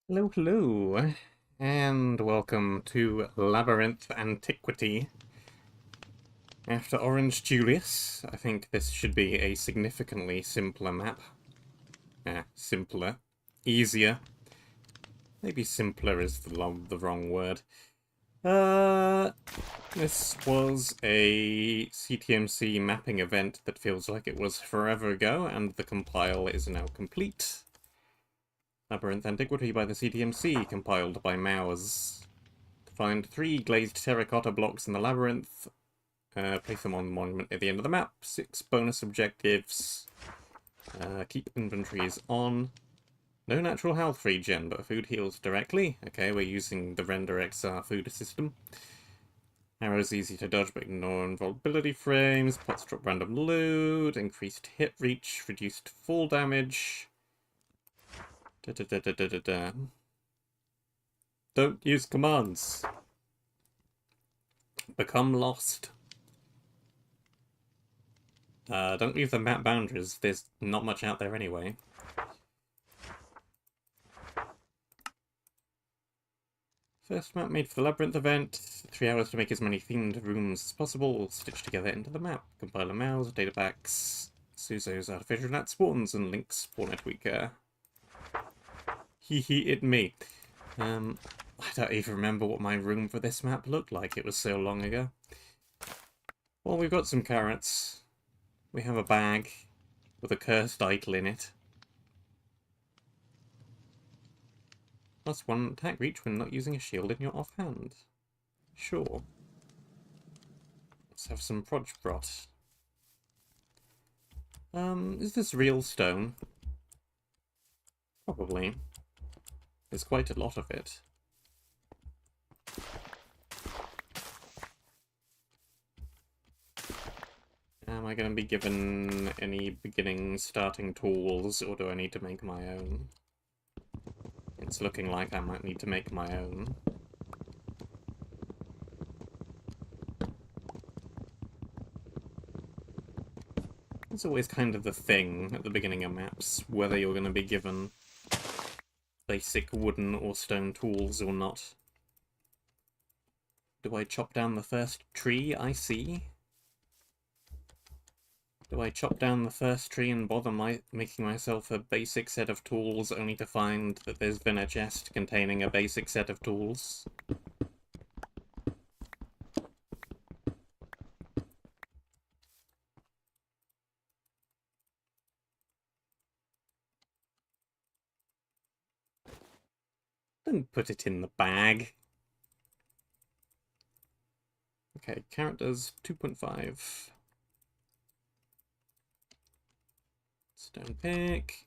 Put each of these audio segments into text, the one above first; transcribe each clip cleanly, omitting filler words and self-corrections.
Hello, hello, and welcome to Labyrinth Antiquity. After Orange Julius, I think this should be a significantly simpler map. Simpler. Easier. Maybe simpler is the wrong word. This was a CTMC mapping event that feels like it was forever ago, and the compile is now complete. Labyrinth Antiquity by the CTMC, compiled by Mowers. Find 3 glazed terracotta blocks in the labyrinth. Place them on the monument at the end of the map. 6 bonus objectives. Keep inventories on. No natural health regen, but food heals directly. Okay, we're using the Render XR food system. Arrows easy to dodge, but ignore invulnerability frames. Pots drop random loot. Increased hit reach. Reduced fall damage. Don't use commands. Become lost. Don't leave the map boundaries. There's not much out there anyway. First map made for the Labyrinth event. 3 hours to make as many themed rooms as possible, stitched together into the map. Compiler mouse, data packs, Suzo's artificial net spawns, and Link's spawner tweaker. Hee it me. I don't even remember what my room for this map looked like. It was so long ago. Well, we've got some carrots. We have a bag with a cursed idol in it. Plus 1 attack reach when not using a shield in your offhand. Sure. Let's have some Proj Brot. Is this real stone? Probably. There's quite a lot of it. Am I going to be given any beginning starting tools, or do I need to make my own? It's looking like I might need to make my own. It's always kind of the thing at the beginning of maps, whether you're going to be given basic wooden or stone tools or not. Do I chop down the first tree I see? Do I chop down the first tree and bother making myself a basic set of tools only to find that there's been a chest containing a basic set of tools? Don't put it in the bag. Okay, characters 2.5. Stone pick.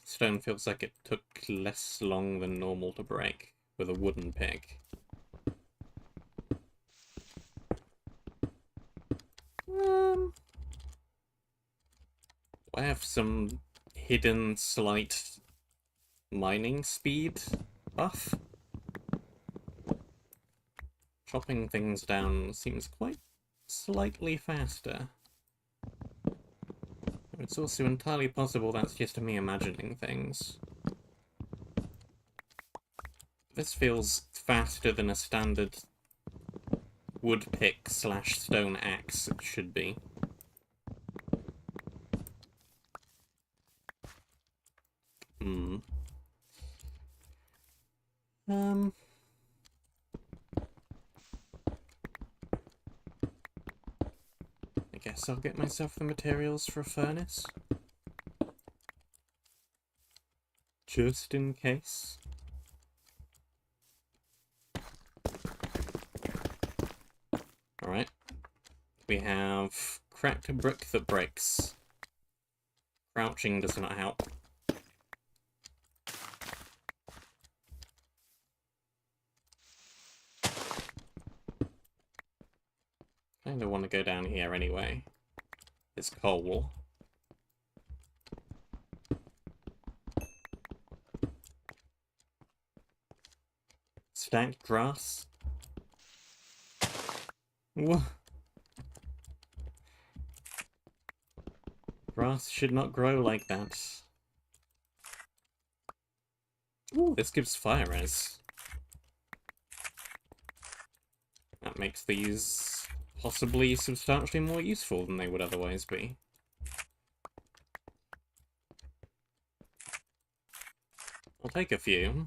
Stone feels like it took less long than normal to break with a wooden pick. I have some hidden slight mining speed buff. Chopping things down seems quite slightly faster. It's also entirely possible that's just me imagining things. This feels faster than a standard wood pick / stone axe should be. I guess I'll get myself the materials for a furnace. Just in case. Alright. We have cracked brick that breaks. Crouching does not help. Kinda want to go down here anyway. It's coal. Stacked grass. Whoa. Grass should not grow like that. Ooh, this gives fire res. That makes these possibly substantially more useful than they would otherwise be. I'll take a few.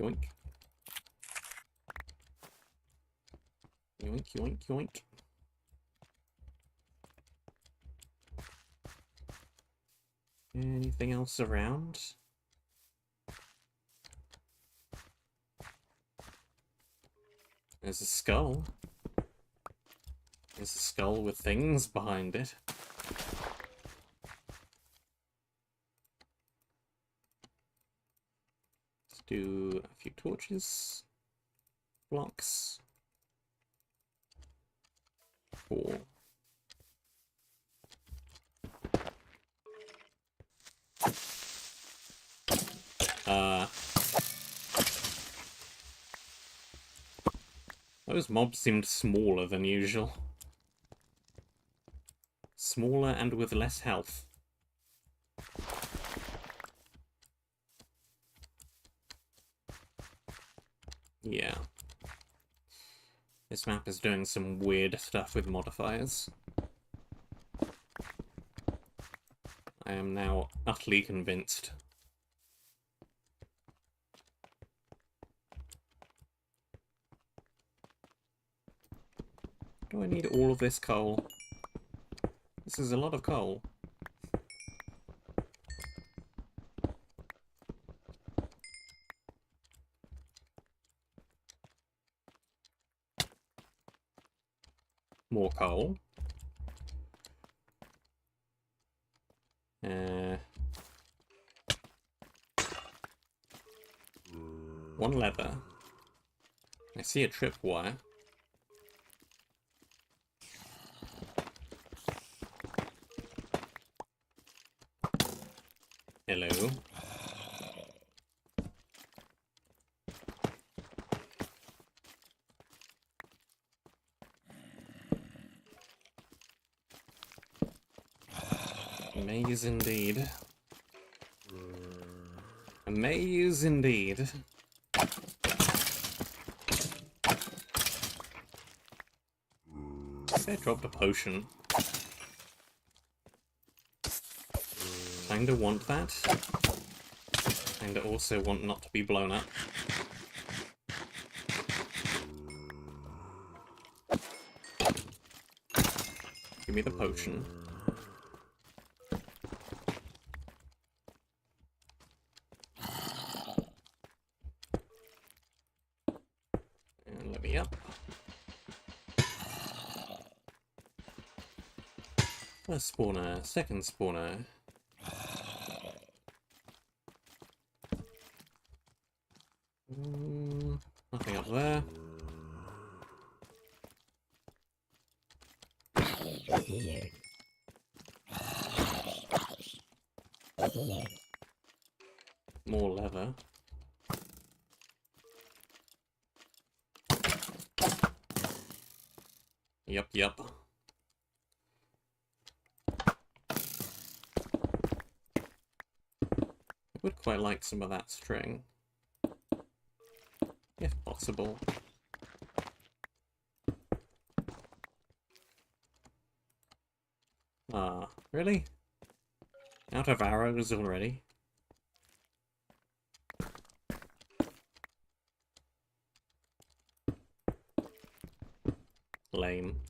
Yoink. Yoink, yoink, yoink. Anything else around? There's a skull. There's a skull with things behind it. Let's do a few torches. Blocks. 4. Those mobs seemed smaller than usual. Smaller and with less health. Yeah. This map is doing some weird stuff with modifiers. I am now utterly convinced. Do I need all of this coal? This is a lot of coal. More coal. One leather. I see a tripwire. Hello. A maze indeed. A maze indeed. I dropped a potion. Kinda want that. Kinda also want not to be blown up. Give me the potion. And let me up. First spawner, second spawner. Nothing up there. More leather. Yup. I would quite like some of that string. If possible. Ah, really? Out of arrows already? Lame.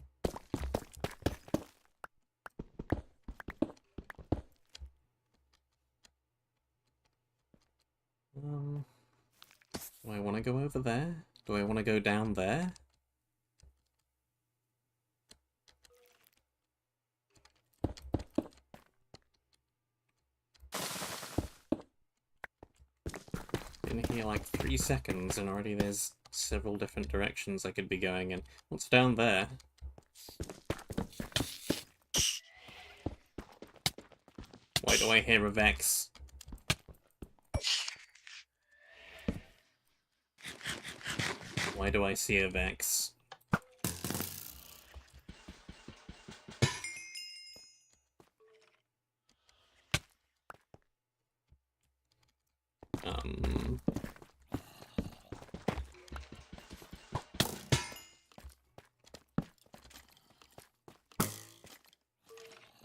Do I want to go over there? Do I want to go down there? Been here like 3 seconds and already there's several different directions I could be going in. What's down there? Why do I hear a Vex? Why do I see a Vex?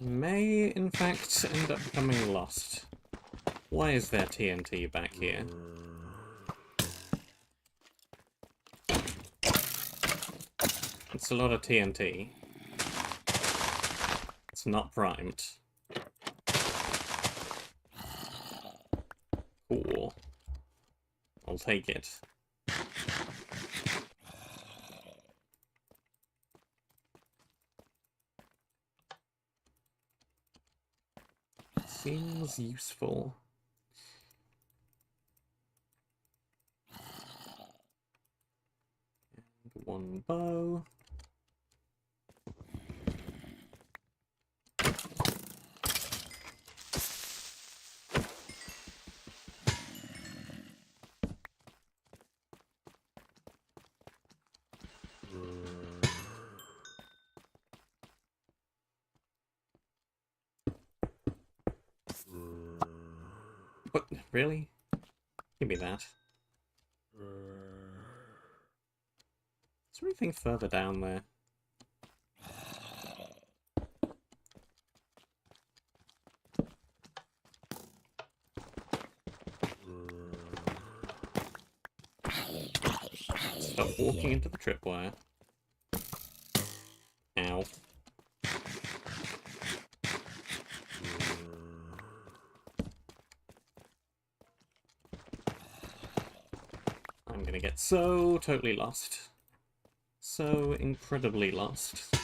May, in fact, end up becoming lost. Why is there TNT back here? It's a lot of TNT. It's not primed. Cool. I'll take it. Seems useful. And one bow. What? Really? Give me that. Is there anything further down there? Stop walking into the tripwire. Ow. I'm gonna get so totally lost. So incredibly lost.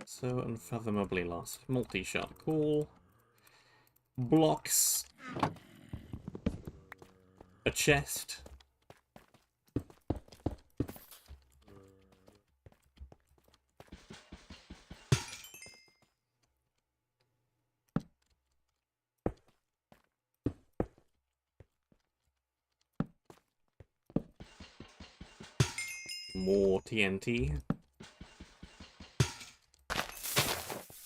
So unfathomably lost. Multi-shot, cool. Blocks. A chest. More TNT.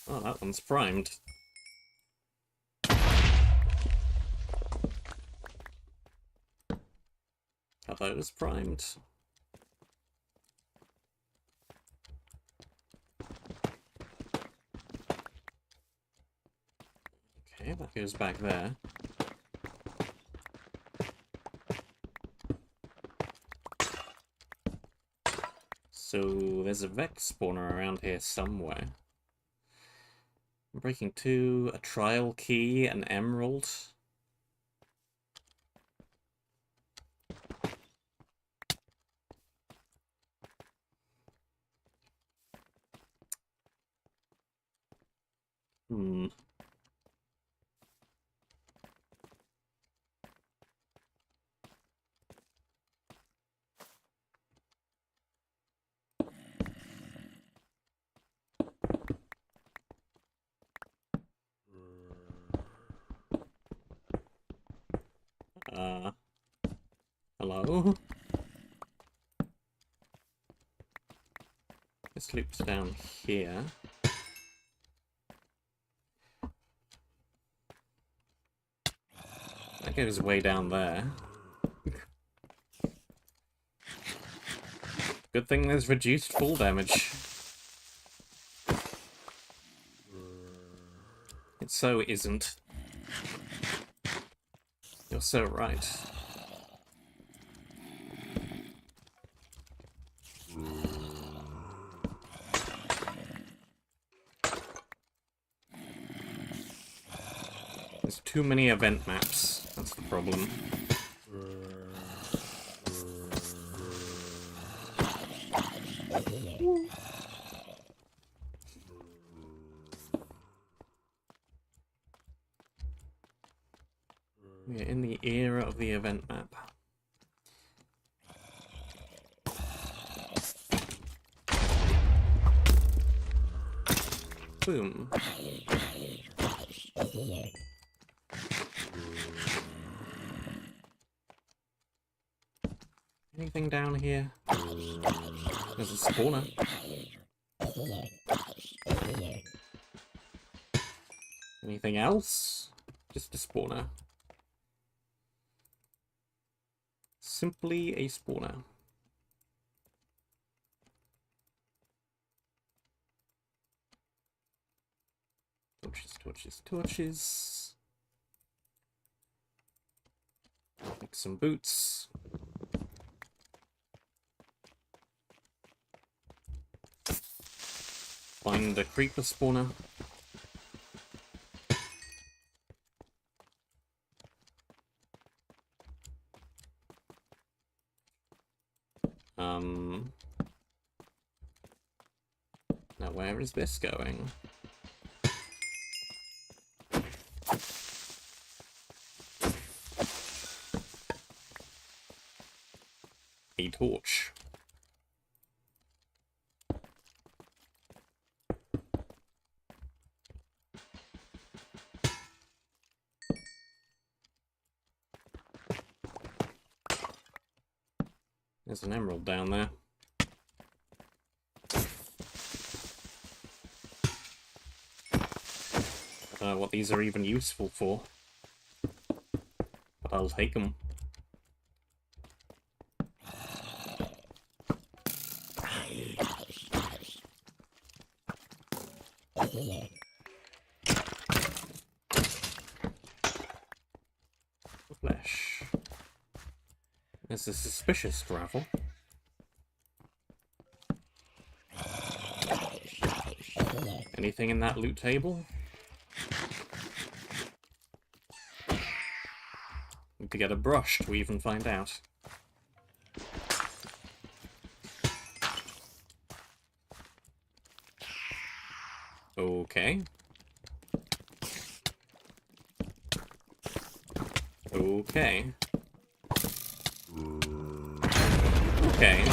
Oh, that one's primed. Are those primed? Okay, that goes back there. So there's a Vex spawner around here somewhere. I'm breaking 2, a trial key, an emerald. Hmm. Hello? This loops down here. That goes way down there. Good thing there's reduced fall damage. It so isn't. You're so right. There's too many event maps. That's the problem. We're in the era of the event map. Boom. Anything down here? There's a spawner. Anything else? Just a spawner. Simply a spawner. Torches, torches, torches. Make some boots. Find a creeper spawner. Now where is this going? A torch. There's an emerald down there. I don't know what these are even useful for, but I'll take them. Flesh. There's a suspicious gravel. Anything in that loot table? Need to get a brush to even find out. Okay. Okay. Okay.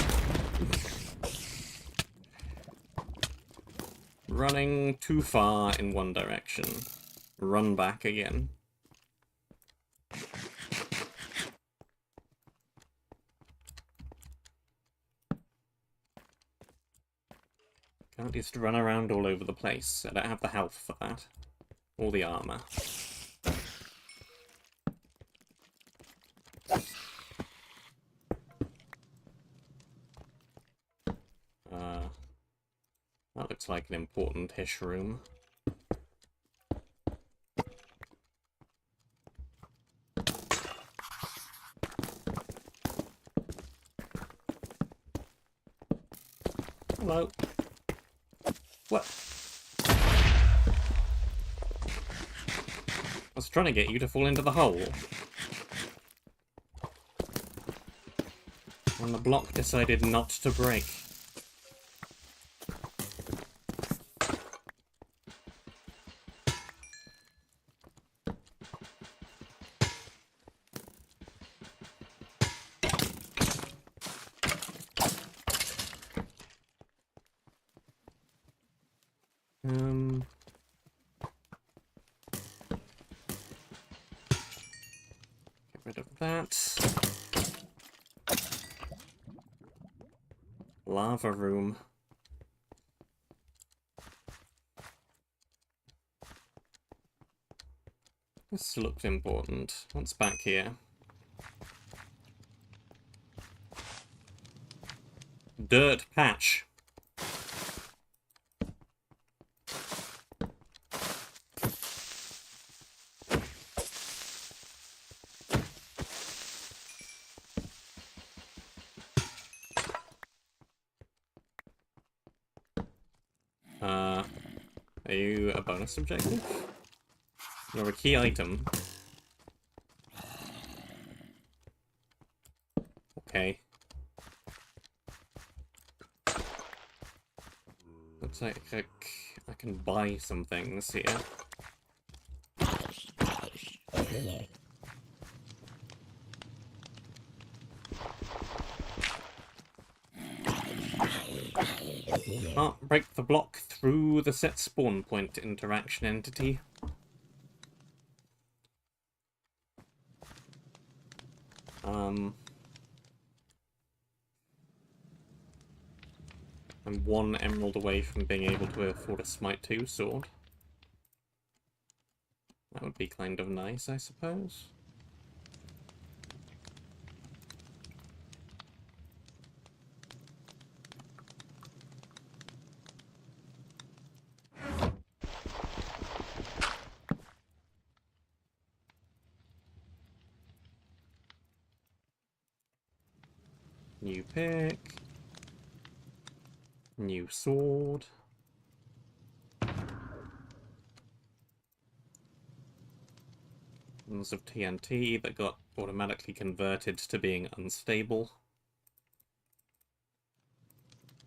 Running too far in one direction. Run back again. Can't just run around all over the place. I don't have the health for that. Or the armor. That looks like an important-ish room. Hello. What? I was trying to get you to fall into the hole. And the block decided not to break. Get rid of that. Lava room. This looks important. What's back here? Dirt patch. Are you a bonus objective? You're a key item. Okay. Looks like I can buy some things here. Can't break the block through the set spawn point interaction entity. I'm 1 emerald away from being able to afford a Smite 2 sword. That would be kind of nice, I suppose. New pick. New sword. Ones of TNT that got automatically converted to being unstable.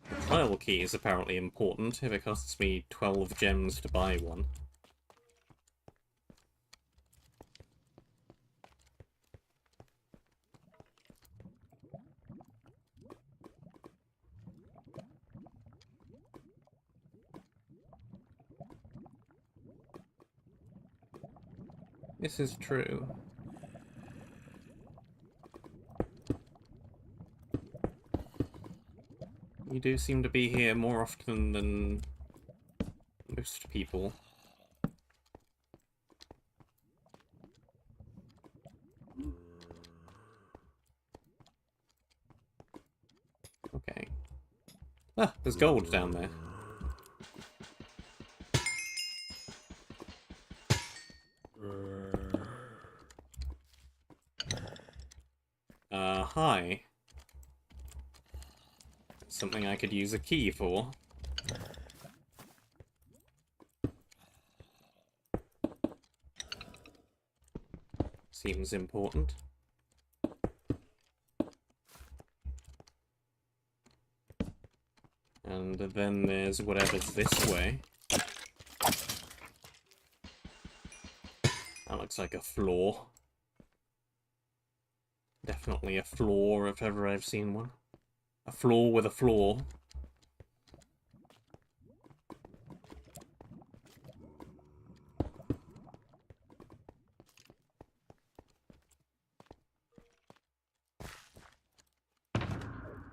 The trial key is apparently important if it costs me 12 gems to buy one. This is true. You do seem to be here more often than most people. Okay. Ah, there's gold down there. Hi. Something I could use a key for. Seems important. And then there's whatever's this way. That looks like a floor. Definitely a floor if ever I've seen one. A floor with a floor.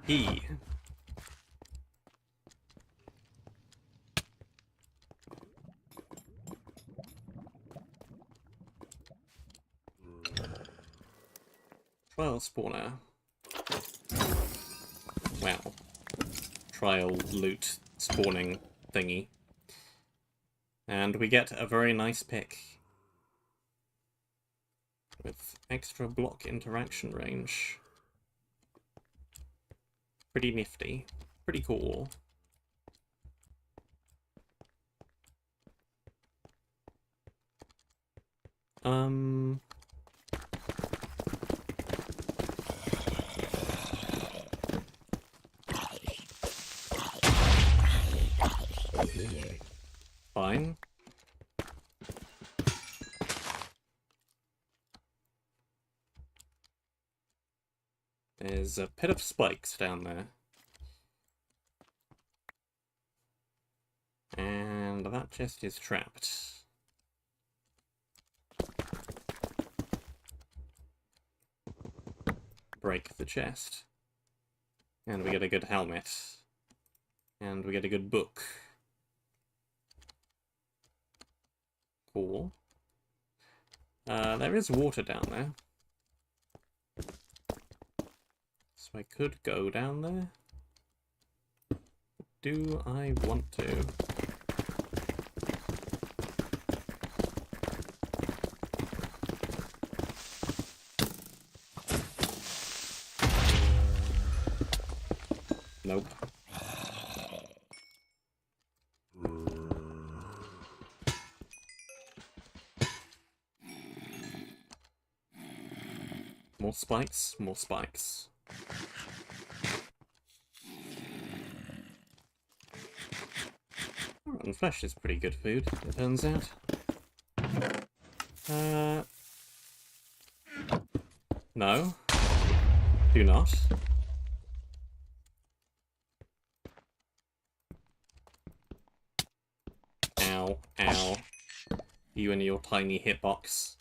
He. Trial spawner. Wow. Trial loot spawning thingy. And we get a very nice pick. With extra block interaction range. Pretty nifty. Pretty cool. Fine. There's a pit of spikes down there. And that chest is trapped. Break the chest. And we get a good helmet. And we get a good book. Cool. There is water down there. So I could go down there. Do I want to? Nope. More spikes, more spikes. Rotten flesh is pretty good food, it turns out. No. Do not. Ow, ow. You and your tiny hitbox.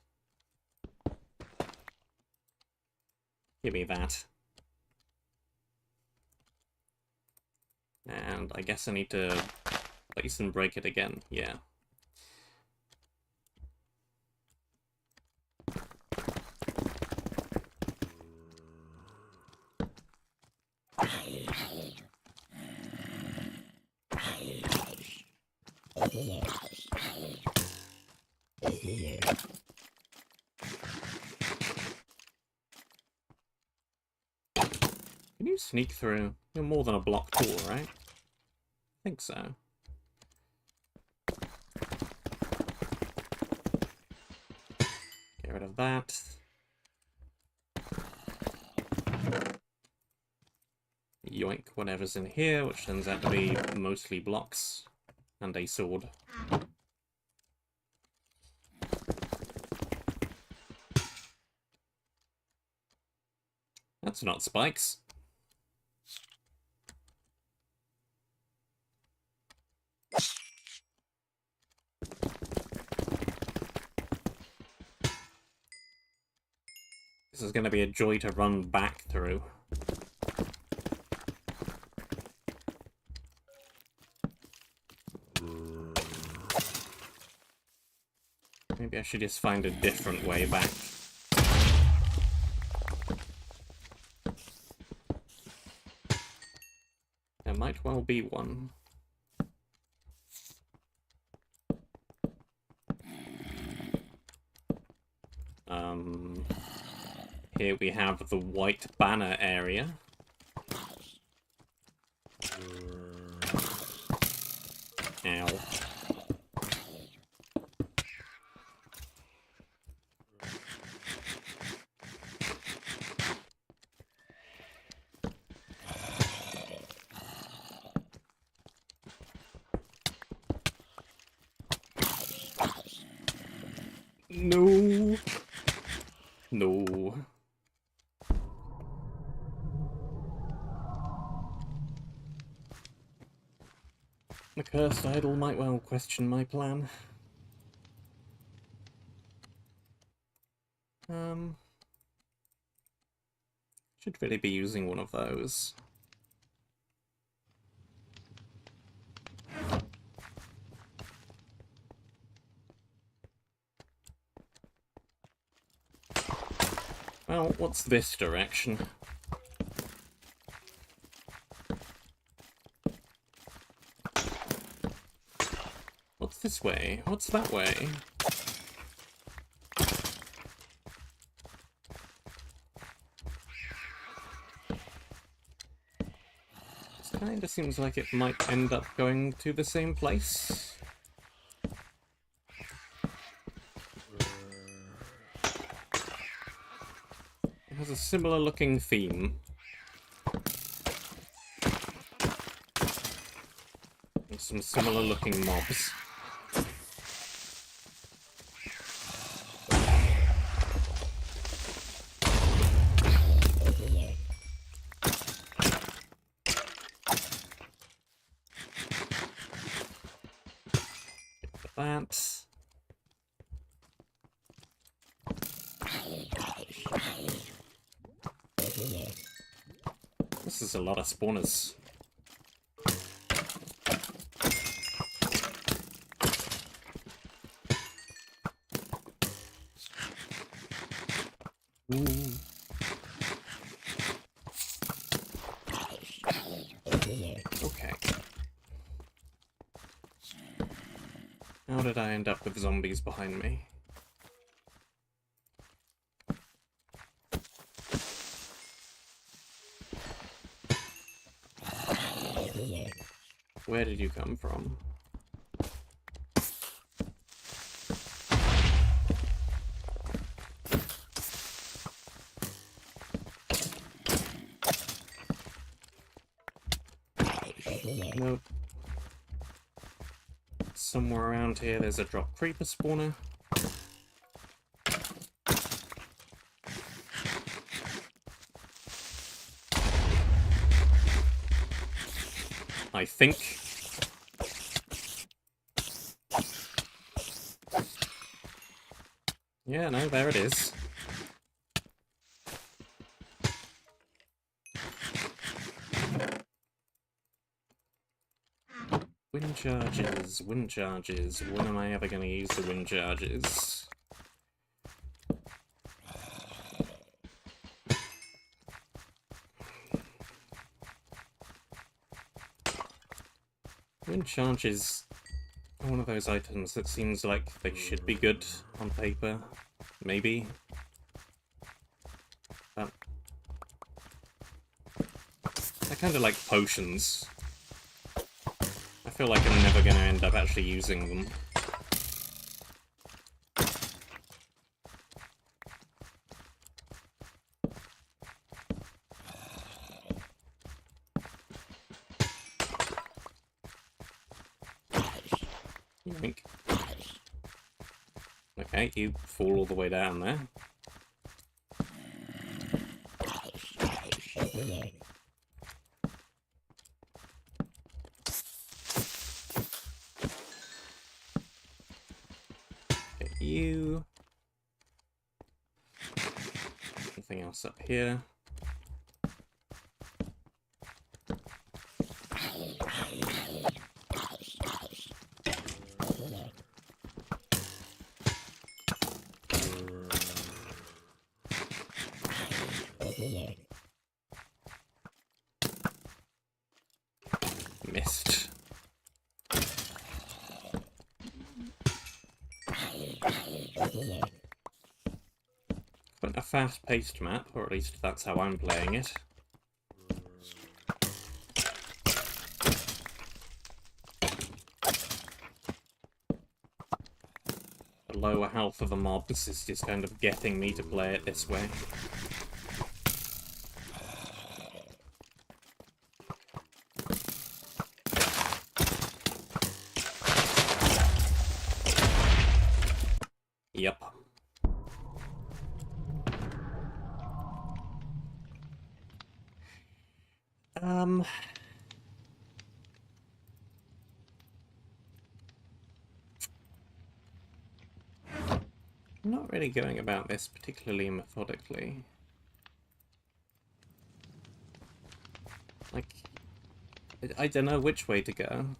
Give me that. And I guess I need to place and break it again, yeah. Can you sneak through? You're more than a block tall, right? I think so. Get rid of that. Yoink whatever's in here, which turns out to be mostly blocks. And a sword. That's not spikes. This is going to be a joy to run back through. Maybe I should just find a different way back. There might well be one. Here we have the white banner area. Ow. No. No. The cursed idol might well question my plan. Should really be using one of those. Well, what's this direction? What's this way? What's that way? This kinda seems like it might end up going to the same place. It has a similar looking theme. And some similar looking mobs. That. This is a lot of spawners. Ooh. Okay. How did I end up with zombies behind me? Where did you come from? Nope. Somewhere around here there's a drop creeper spawner. I think. Yeah, no, there it is. Wind charges, wind charges. When am I ever going to use the wind charges? Wind charges are one of those items that seems like they should be good on paper. Maybe. But I kind of like potions. I feel like I'm never going to end up actually using them. Yoink. Okay, you fall all the way down there. Get you. Nothing else up here. Missed. Quite a fast-paced map, or at least that's how I'm playing it. The lower health of the mobs is just kind of getting me to play it this way. Yep. I'm not really going about this particularly methodically. Like, I don't know which way to go.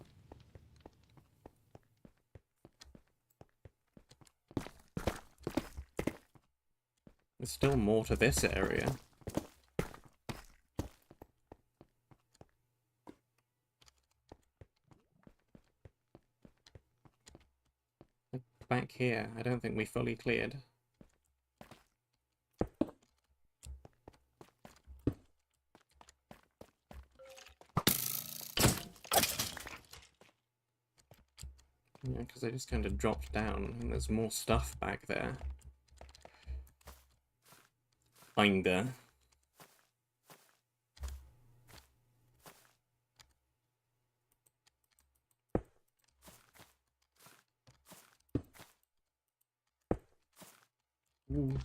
There's still more to this area. Like, back here, I don't think we fully cleared. Yeah, because I just kind of dropped down, and there's more stuff back there. Kinda. Ooh.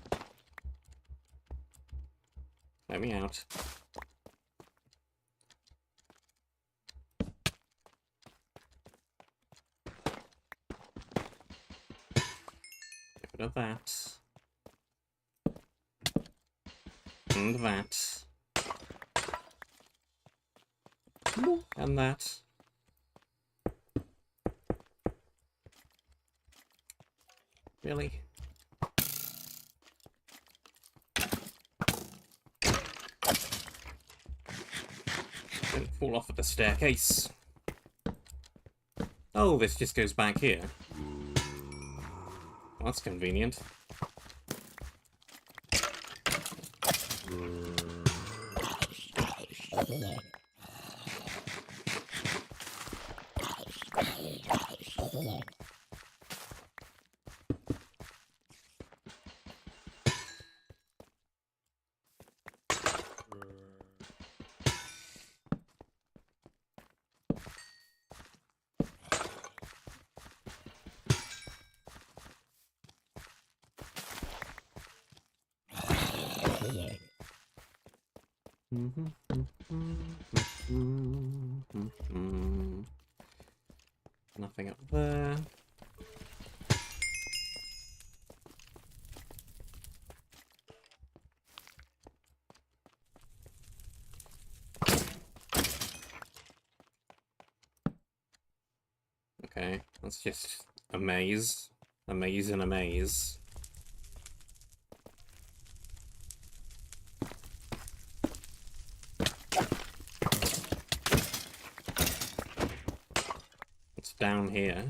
Let me out. Get rid of that. And that. And that. Really? Don't fall off at the staircase. Oh, this just goes back here. Well, that's convenient. Nothing up there. That's just a maze. A maze in a maze. What's down here?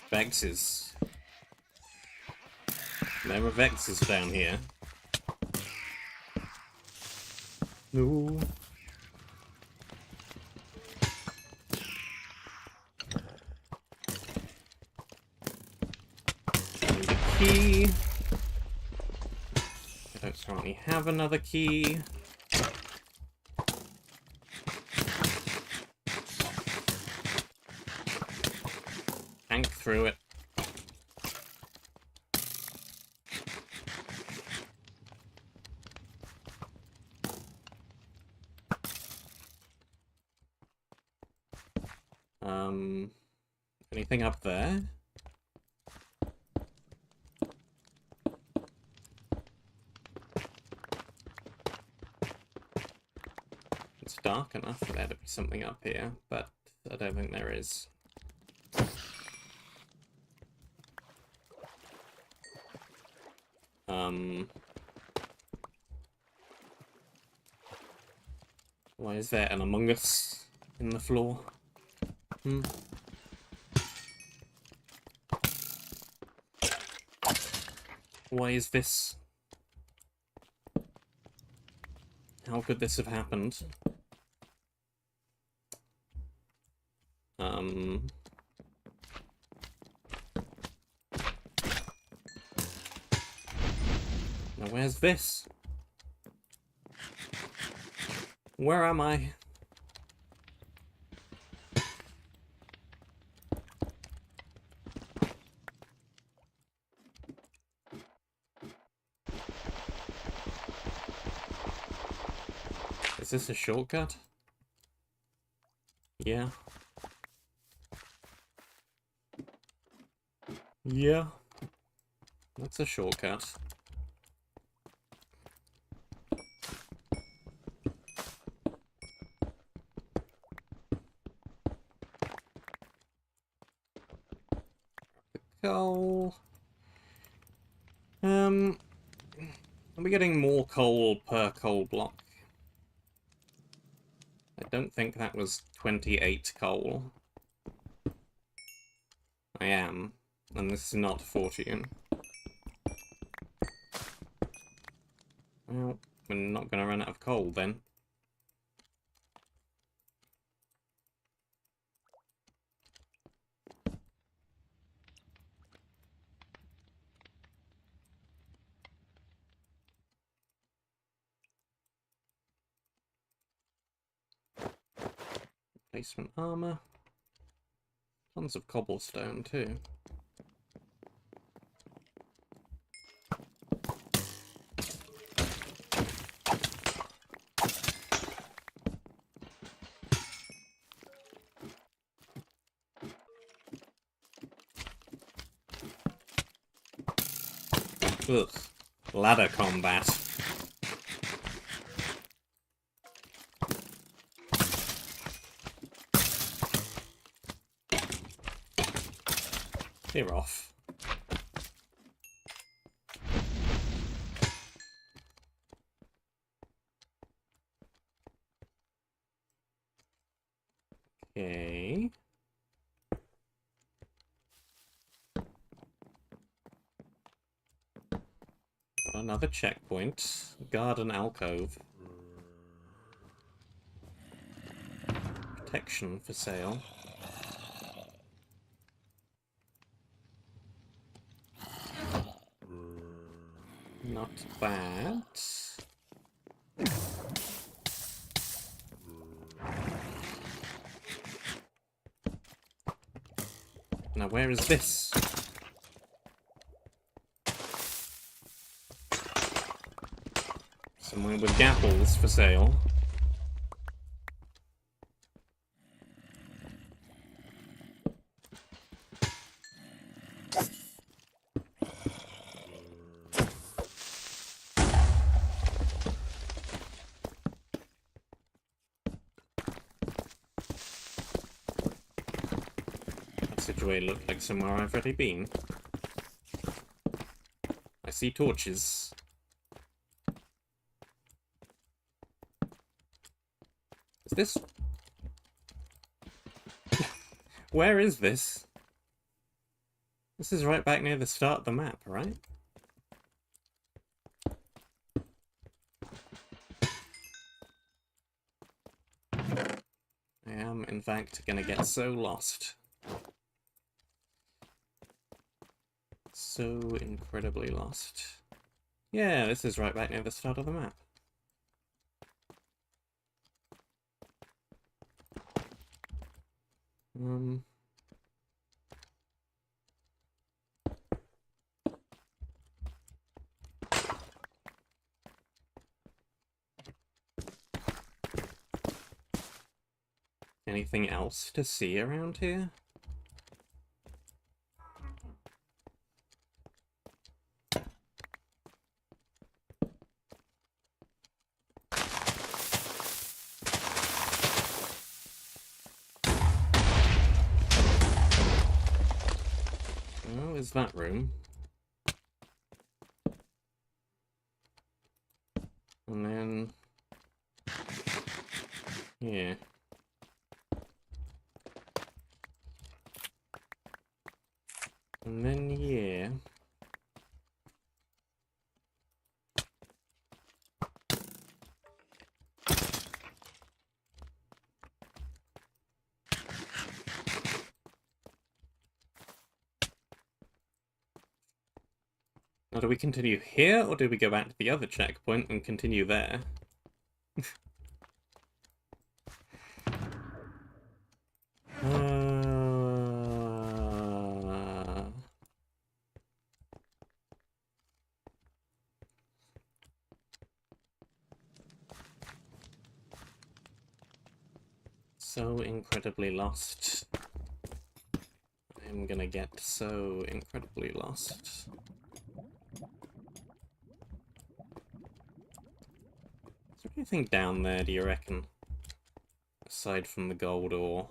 Vexes. There are Vexes down here. No. Need a key. I don't currently have another key. Tank through it. Anything up there? It's dark enough for there to be something up here, but I don't think there is. Why is there an Among Us in the floor? Why is this? How could this have happened? Now where's this? Where am I? Is this a shortcut? Yeah. Yeah. That's a shortcut. Coal. Are we getting more coal per coal block? I don't think that was 28 coal. I am. And this is not fortune. Well, we're not going to run out of coal then. Replacement armor. Tons of cobblestone too. Ugh. Ladder combat. Clear off. Okay. Got another checkpoint. Garden alcove. Protection for sale. Not bad. Now where is this? Somewhere with gapples for sale. passageway look like somewhere I've already been? I see torches. Is this... Where is this? This is right back near the start of the map, right? I am, in fact, gonna get so lost. So incredibly lost. Yeah, this is right back near the start of the map. Anything else to see around here? Oh, is that room? And then... yeah. And then, yeah. Now, do we continue here, or do we go back to the other checkpoint and continue there? So incredibly lost. I'm gonna get so incredibly lost. Is there anything down there, do you reckon? Aside from the gold ore.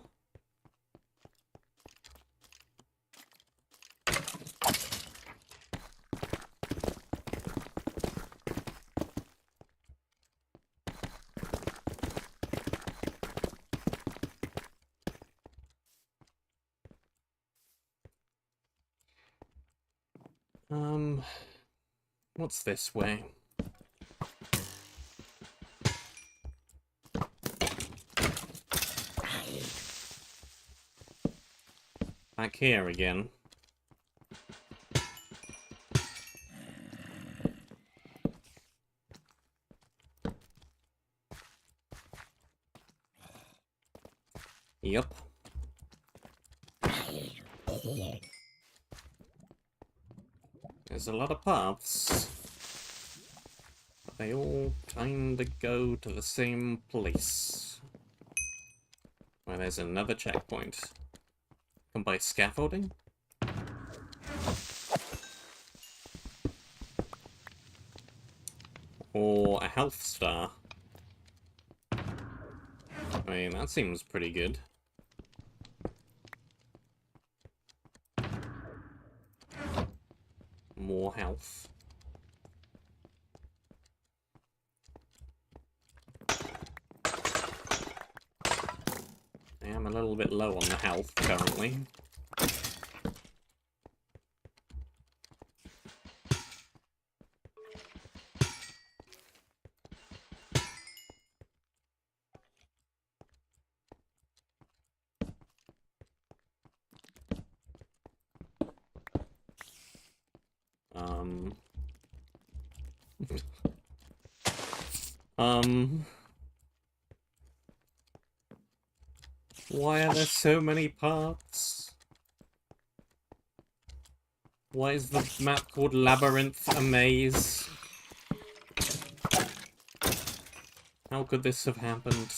What's this way? Back here again. Yup. There's a lot of paths, but they all kinda go to the same place. Where there's another checkpoint. Come by scaffolding? Or a health star. I mean, that seems pretty good. More health. I am a little bit low on the health currently. Why are there so many paths? Why is the map called Labyrinth a maze? How could this have happened?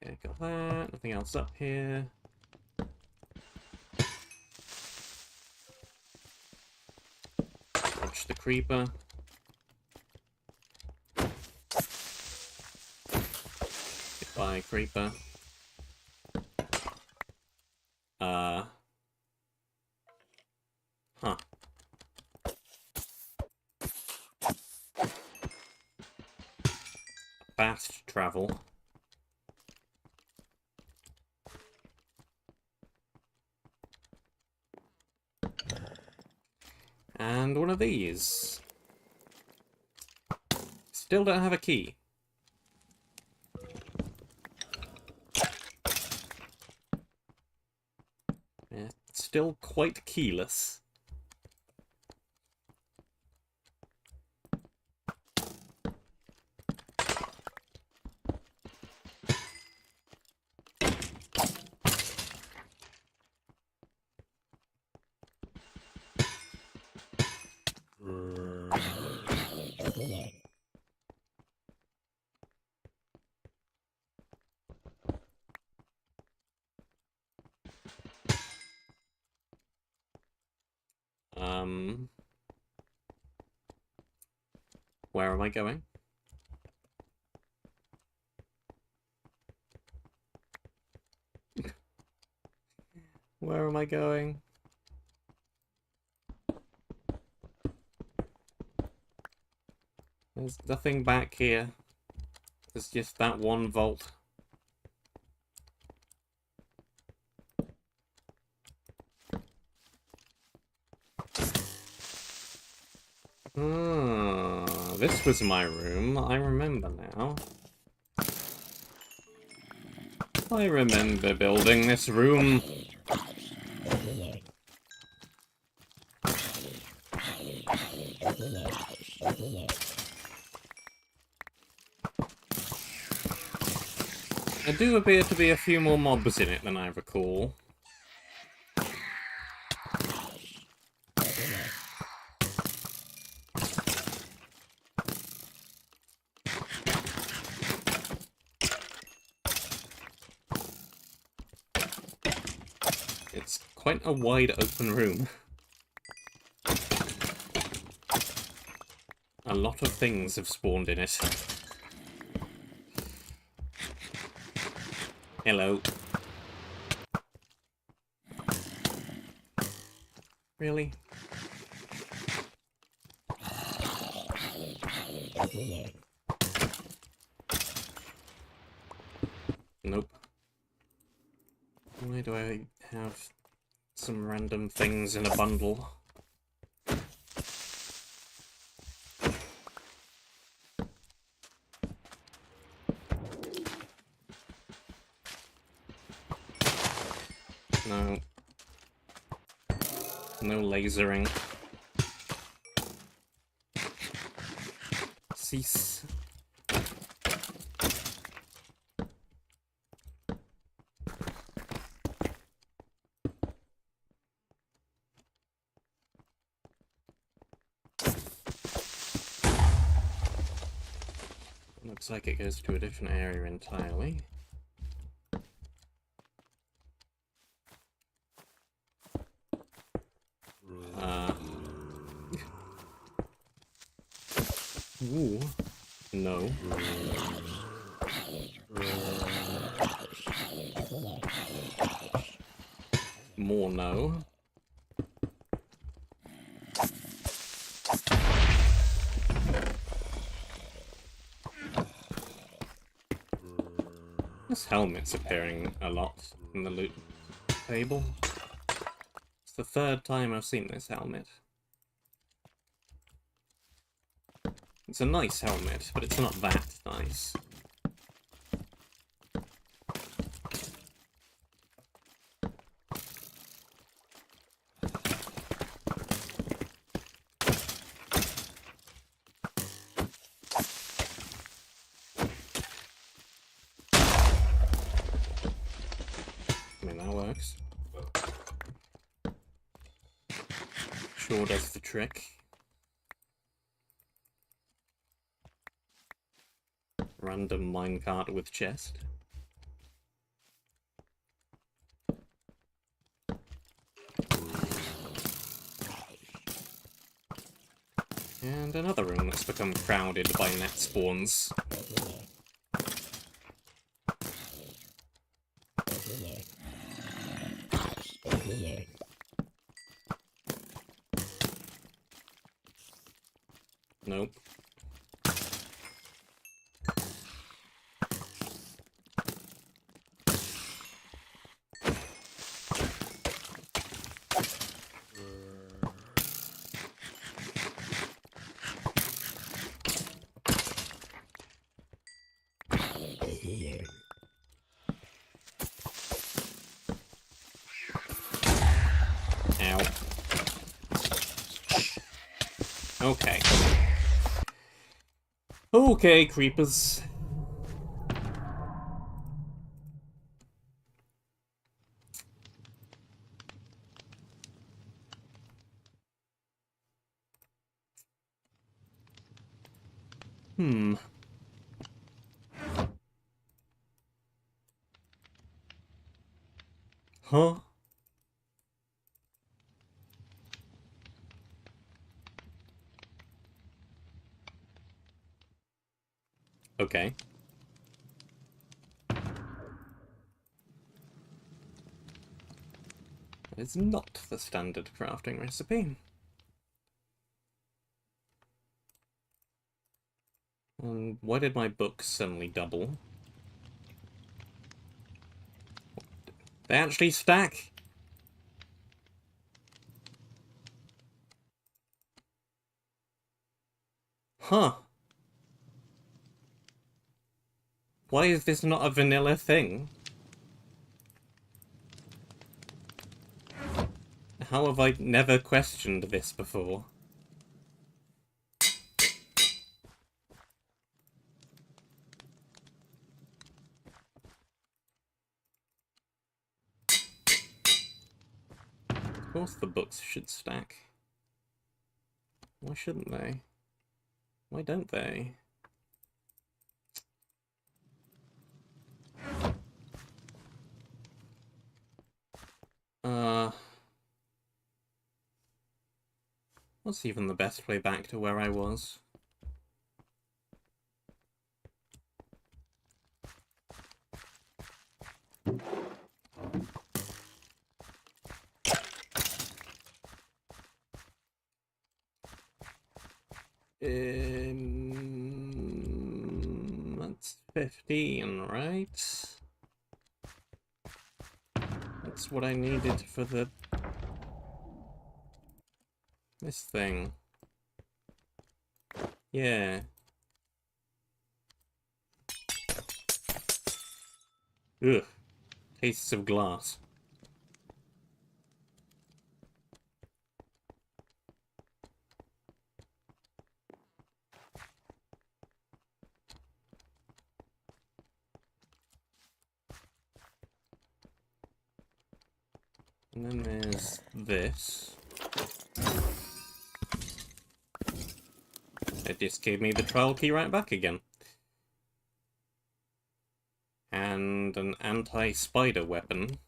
Okay, got that. Nothing else up here. Dodge creeper. Goodbye, creeper. Huh. Fast travel. And one of these. Still don't have a key. Yeah, still quite keyless. Where am I going? Where am I going? There's nothing back here. There's just that one vault. Ah, this was my room. I remember now. I remember building this room. There do appear to be a few more mobs in it than I recall. It's quite a wide open room. A lot of things have spawned in it. Hello. Really? Nope. Why do I have some random things in a bundle? No. No lasering. Cease. Looks like it goes to a different area entirely. Ooh. No. More no. This helmet's appearing a lot in the loot table. It's the third time I've seen this helmet. It's a nice helmet, but it's not that nice. I mean, that works. Sure does the trick. Random minecart with chest. And another room that's become crowded by net spawns. Nope. Ow. Okay. Okay, creepers. Huh? Okay. That is not the standard crafting recipe. Why did my books suddenly double? They actually stack! Huh. Why is this not a vanilla thing? How have I never questioned this before? Of course the books should stack. Why shouldn't they? Why don't they? What's even the best way back to where I was? That's 15, right? That's what I needed for this thing. Yeah. Ugh. Tastes of glass. And then there's this. It just gave me the trial key right back again. And an anti-spider weapon.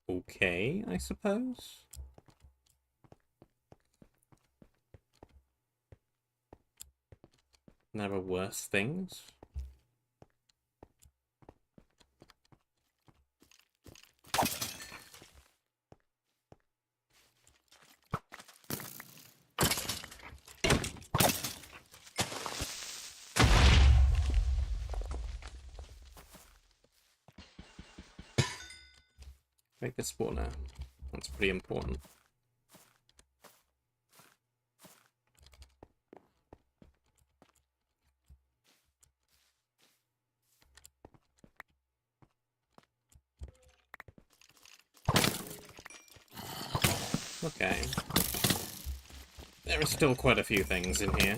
Okay, I suppose. There are worse things. Make the spawner. That's pretty important. Okay. There are still quite a few things in here.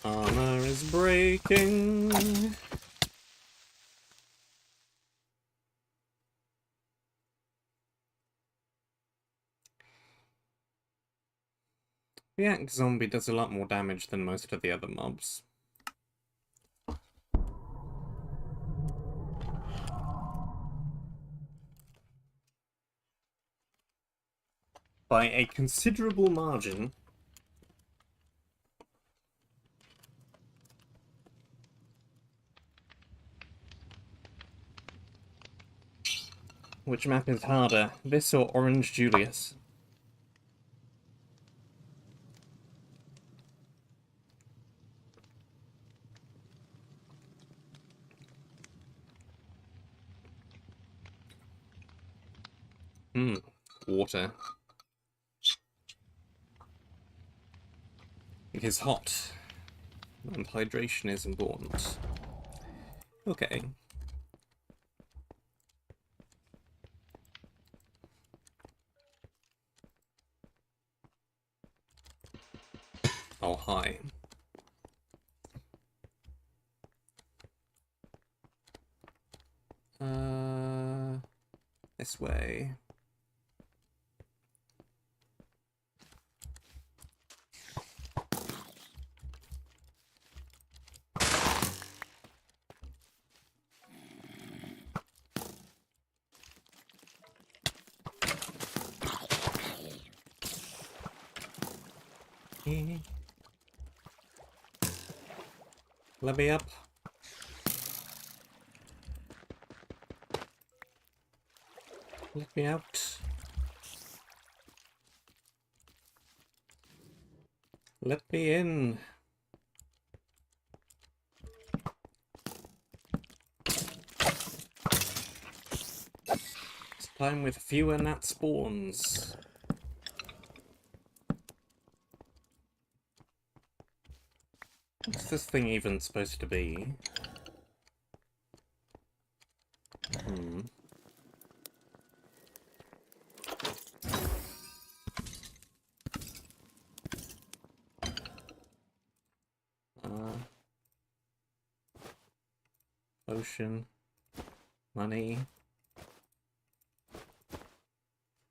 Armor is breaking. The axe zombie does a lot more damage than most of the other mobs. By a considerable margin. Which map is harder, this or Orange Julius? Water. It is hot, and hydration is important. Okay. Oh, hi. This way. Let me up. Let me out. Let me in. It's time with fewer gnat spawns. What's this thing even supposed to be? Ocean. Money.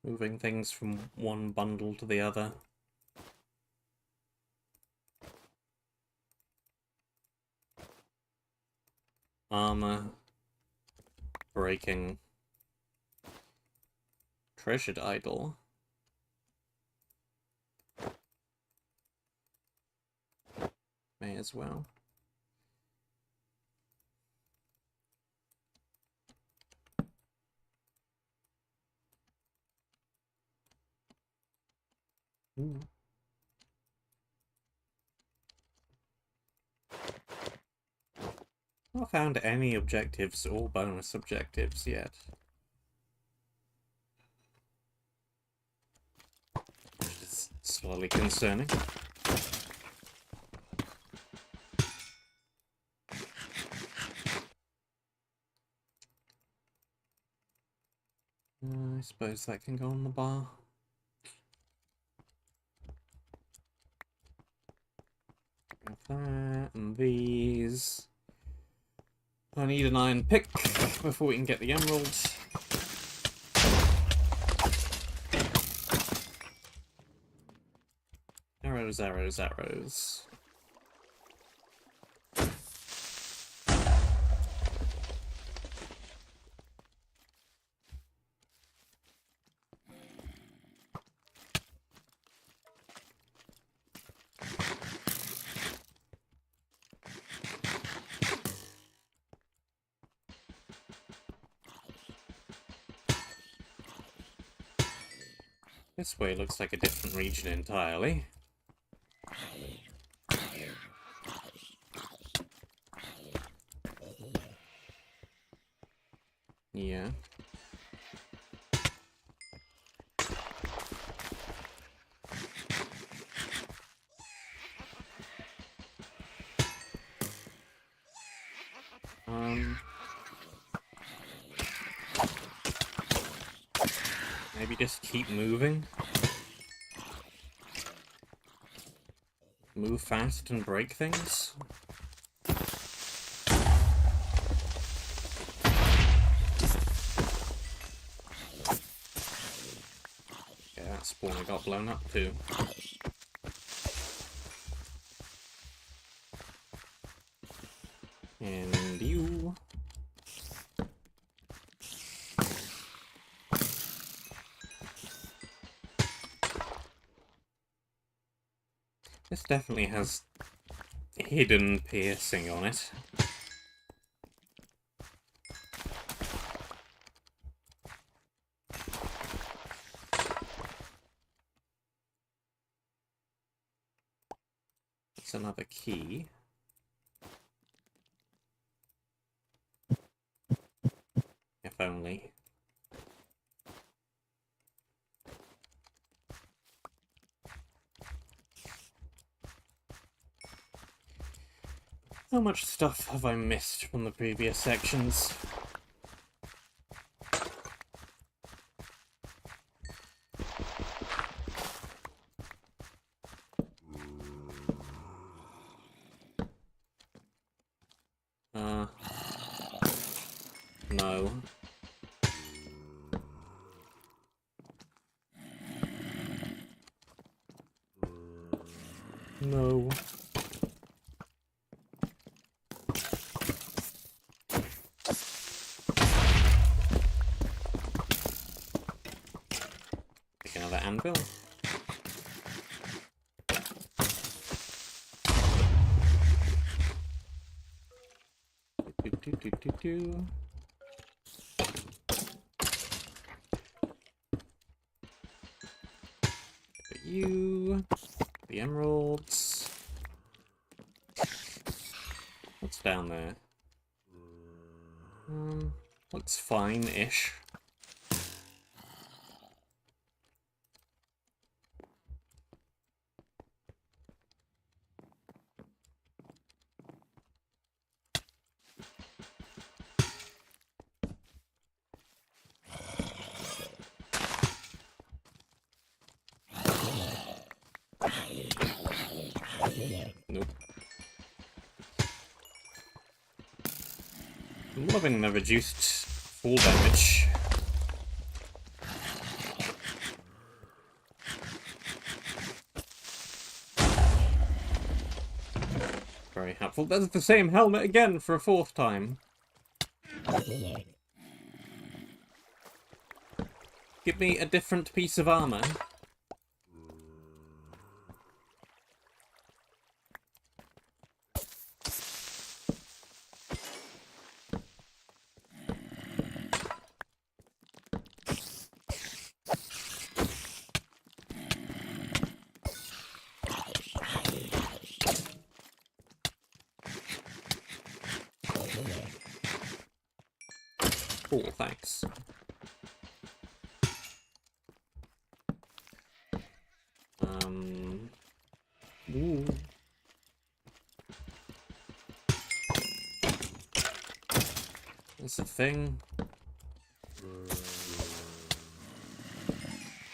Moving things from one bundle to the other. Armor. Breaking. Treasured idol. May as well. Ooh. Not found any objectives or bonus objectives yet. Which is slowly concerning. I suppose that can go on the bar. Have that and these. I need an iron pick before we can get the emeralds. Arrows, arrows, arrows. This way looks like a different region entirely. Yeah. Maybe just keep moving. move fast and break things. Yeah, that spawner got blown up too. And you... This definitely has hidden piercing on it. It's another key. If only. How much stuff have I missed from the previous sections? No. No. Pick another anvil. Do. You, the emeralds. What's down there? Looks fine-ish. Nope. I'm loving the reduced fall damage. Very helpful. That's the same helmet again for a fourth time. Give me a different piece of armor. Cool, thanks. Ooh. That's a thing.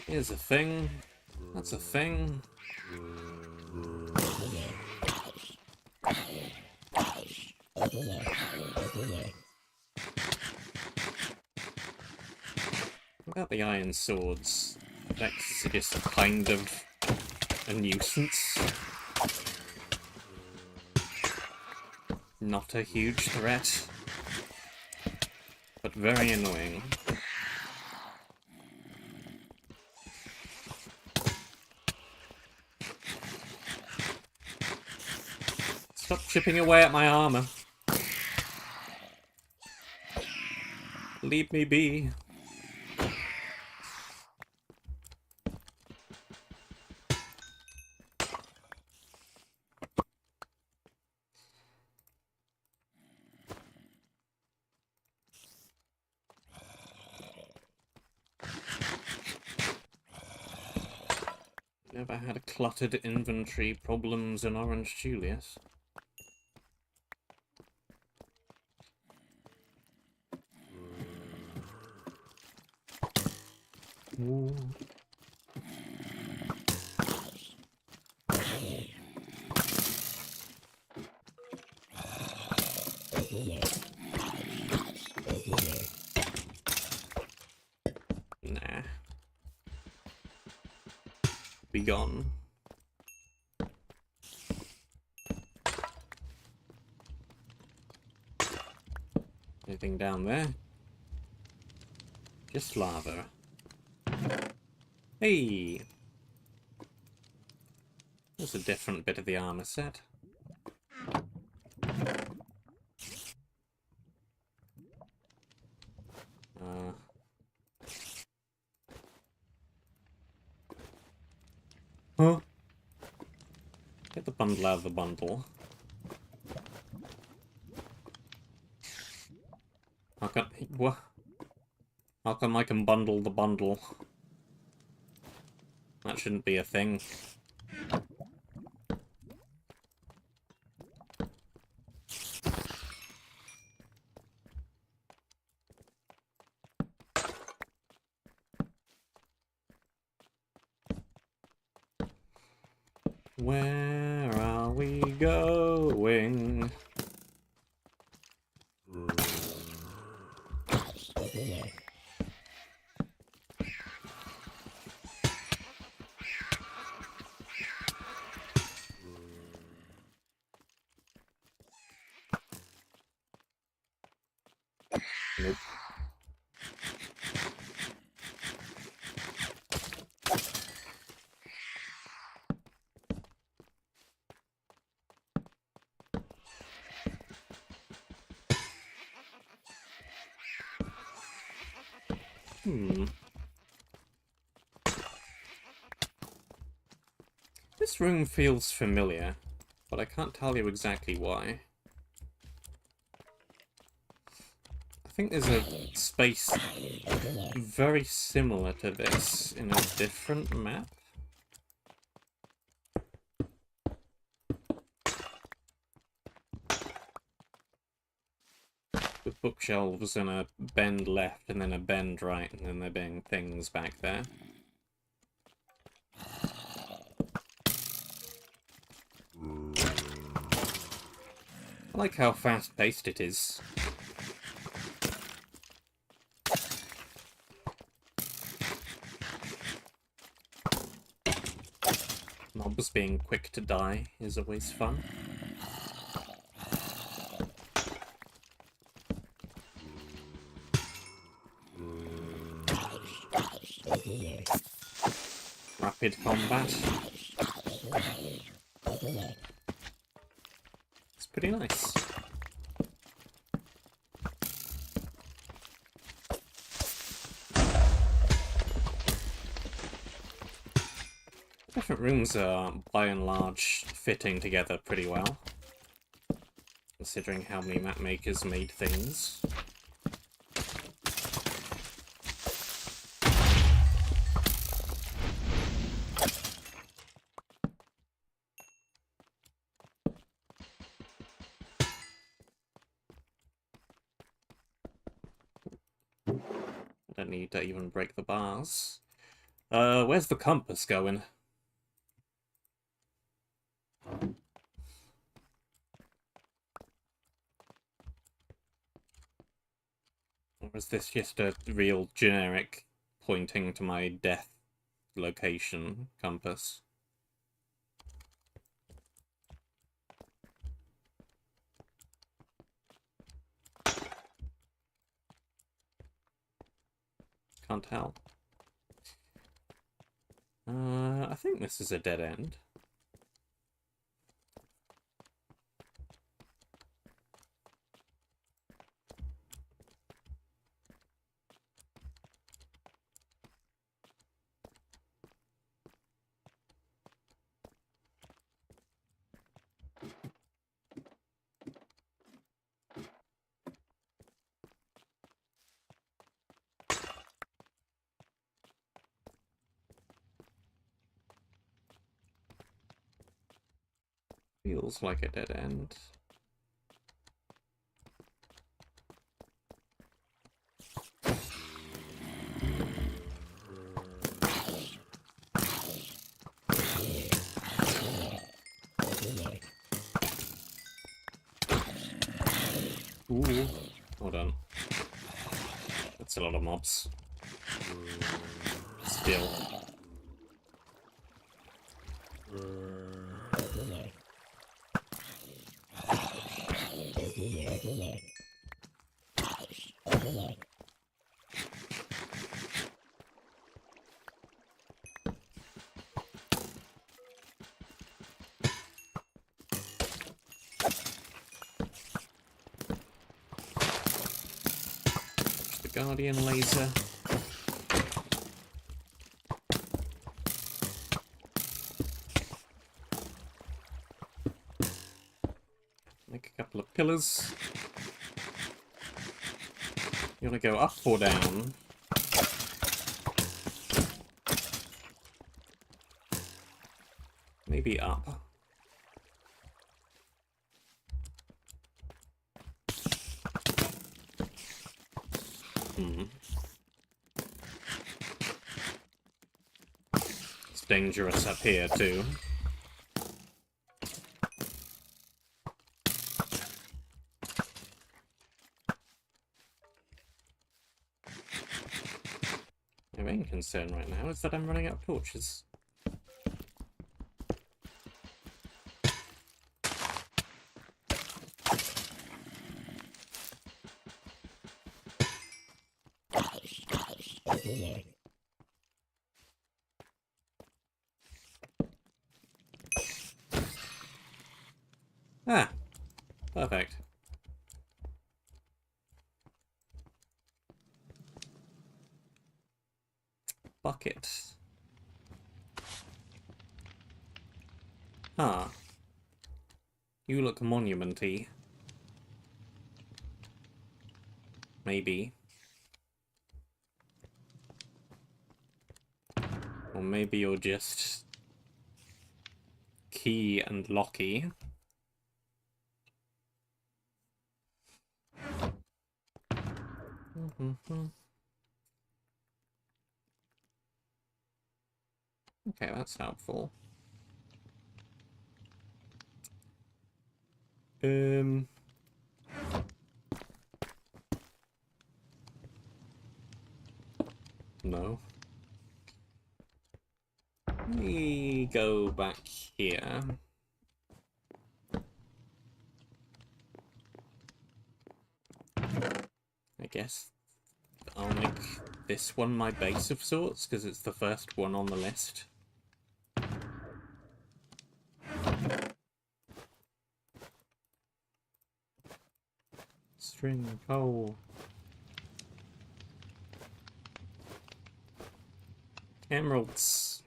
Here's a thing. That's a thing. What about the iron swords? That's just kind of a nuisance. Not a huge threat, but very annoying. Stop chipping away at my armor. Leave me be. Never had cluttered inventory problems in Orange Julius. Ooh. Nah. Be gone. Anything down there? Just lava. Hey! There's a different bit of the armor set. Huh? Get the bundle out of the bundle. What? How come I can bundle the bundle? That shouldn't be a thing. Where are we going? Nope. This room feels familiar, but I can't tell you exactly why. I think there's a space very similar to this in a different map. With bookshelves and a bend left and then a bend right, and then there being things back there. I like how fast-paced it is. Mobs being quick to die is always fun. Rapid combat. It's pretty nice. Different rooms are, by and large, fitting together pretty well, considering how many map makers made things. I don't need to even break the bars. Where's the compass going? Or is this just a real generic pointing to my death location compass? Can't tell. I think this is a dead end. Feels like a dead end. Ooh, hold on. That's a lot of mobs. Still. The Guardian laser. Make a couple of pillars. You want to go up or down? Maybe up. It's dangerous up here too. My main concern right now is that I'm running out of torches. Ah, perfect. Bucket. Ah. You look monumenty. Maybe. Or maybe you're just key and locky. Okay, that's helpful. No. Let me go back here. I guess I'll make this one my base of sorts, because it's the first one on the list. String coal. Emeralds.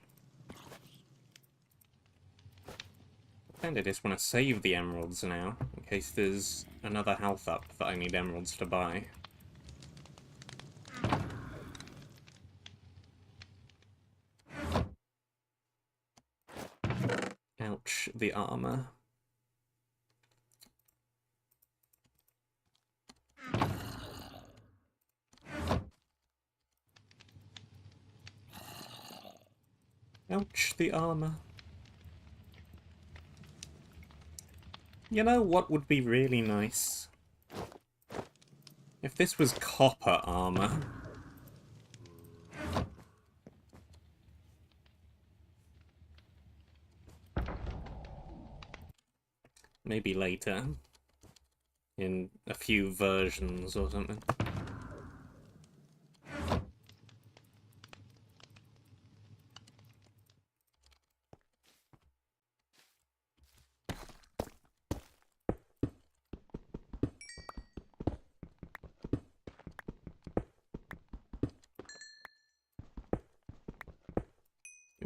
I kind of just want to save the emeralds now, in case there's another health up that I need emeralds to buy. Ouch, the armor. Ouch, the armor. You know what would be really nice? If this was copper armor. Maybe later. In a few versions or something.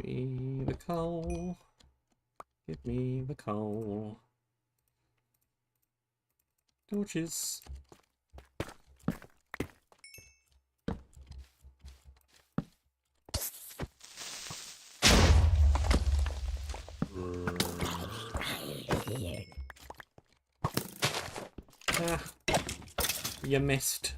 Give me the coal. Give me the coal. Torches. Ah, you missed.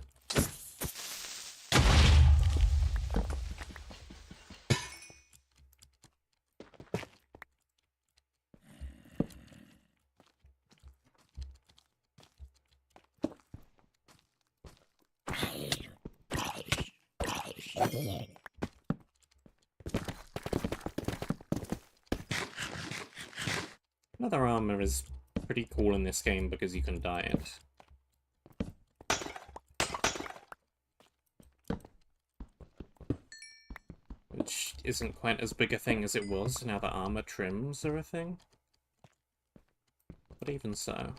Leather armor is pretty cool in this game because you can dye it. Which isn't quite as big a thing as it was now that armor trims are a thing. But even so,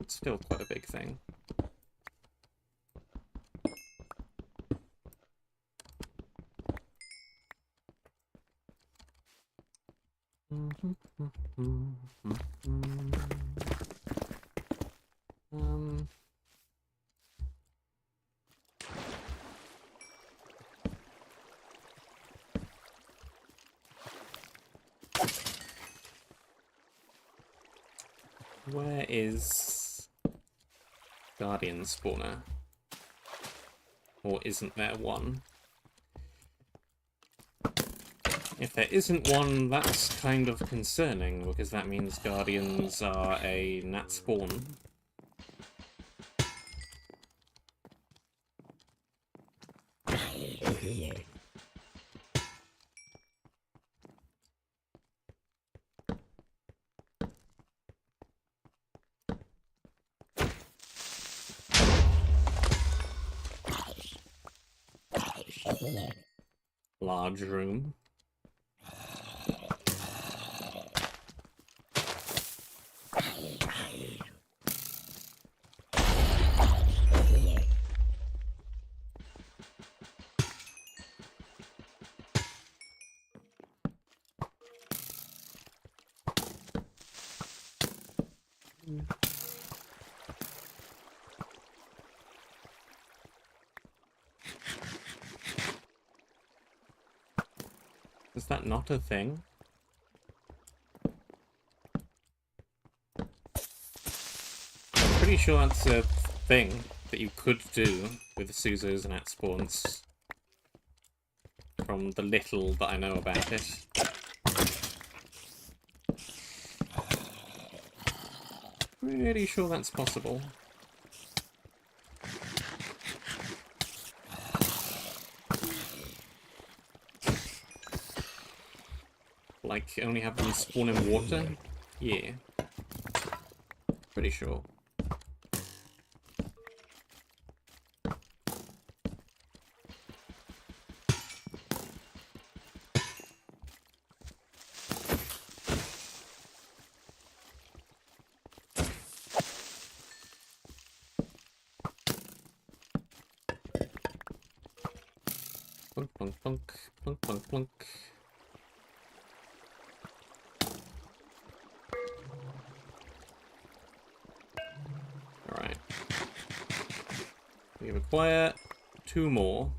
it's still quite a big thing. Where is Guardian spawner? Or isn't there one? If there isn't one, that's kind of concerning, because that means Guardians are a nat spawn. Large room. Is that not a thing? I'm pretty sure that's a thing that you could do with Suzos and at spawns. From the little that I know about it. Pretty sure that's possible. Like, only have them spawn in water? Yeah. Pretty sure. Plunk, plunk, plunk, plunk, plunk, plunk. Alright. We require 2 more.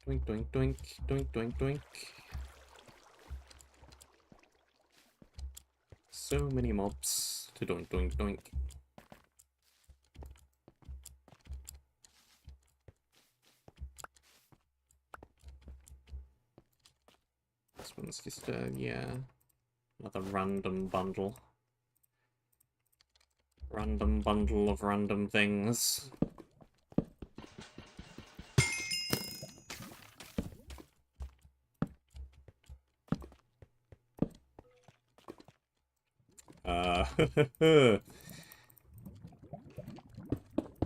Doink, doink, doink, doink, doink, doink. So many mobs to doink, doink, doink. This one's just a, yeah, another random bundle. Random bundle of random things.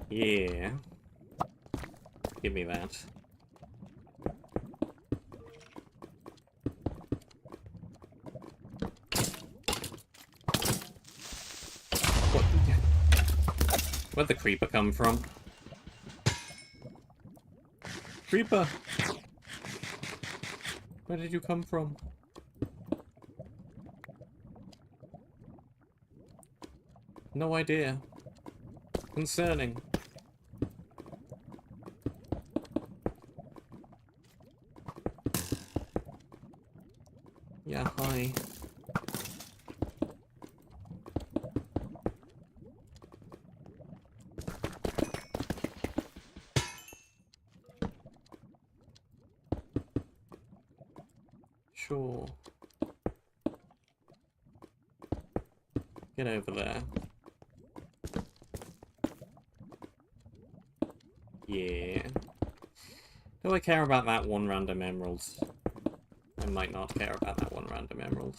Yeah. Give me that. What? Where'd the creeper come from? Creeper! Where did you come from? No idea. Concerning. Yeah, hi. Sure. Get over there. Yeah. Do I care about that one random emerald? I might not care about that one random emerald.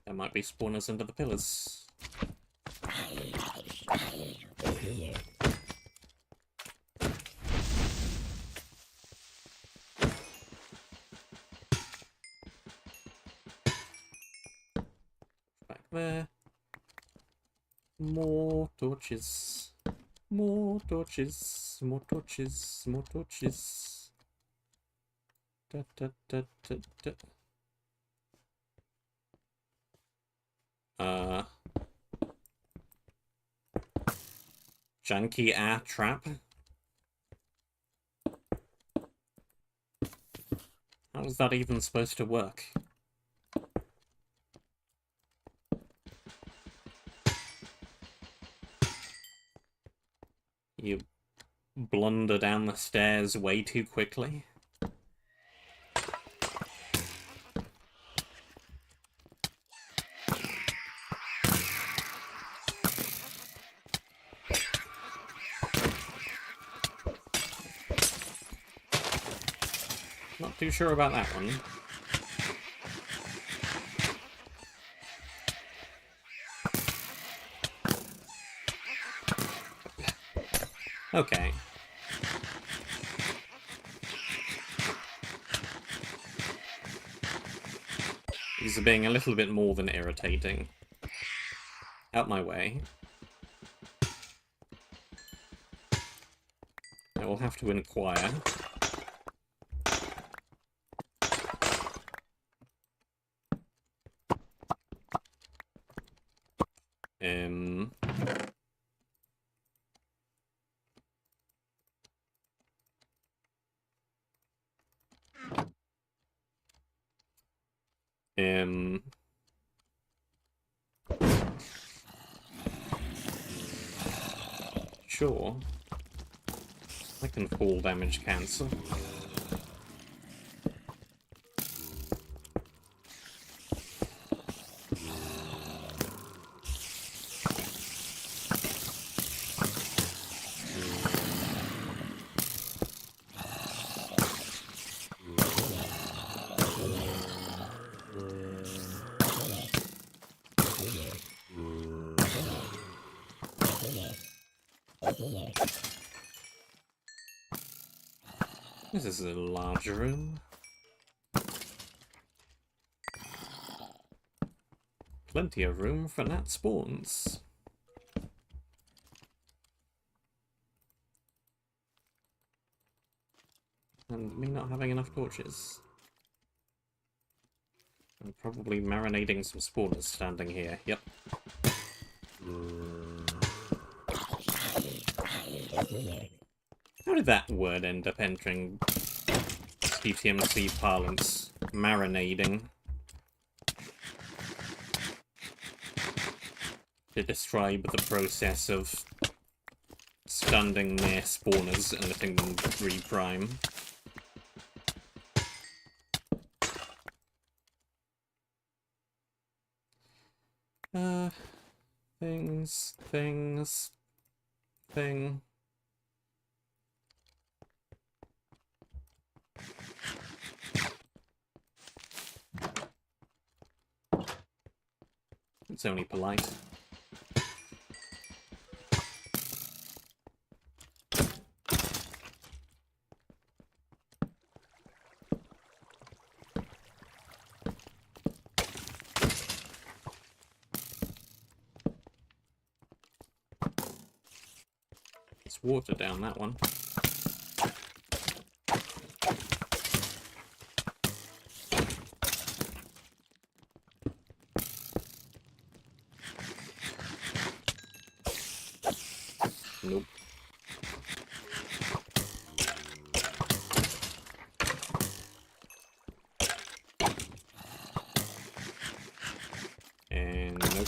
There might be spawners under the pillars. Back there. More torches. More torches. More torches. More torches. Da, da, da, da, da. Janky air trap. How is that even supposed to work? You blunder down the stairs way too quickly. Not too sure about that one. Okay. These are being a little bit more than irritating. Out my way. I will have to inquire. Sure. I can fall damage cancel. This is a large room. Plenty of room for gnat spawns. And me not having enough torches. I'm probably marinating some spawners standing here. Yep. How did that word end up entering CTMC parlance? Marinating. To describe the process of standing near spawners and letting them reprime. Thing. It's only polite. Let's water down that one. Nope. And nope.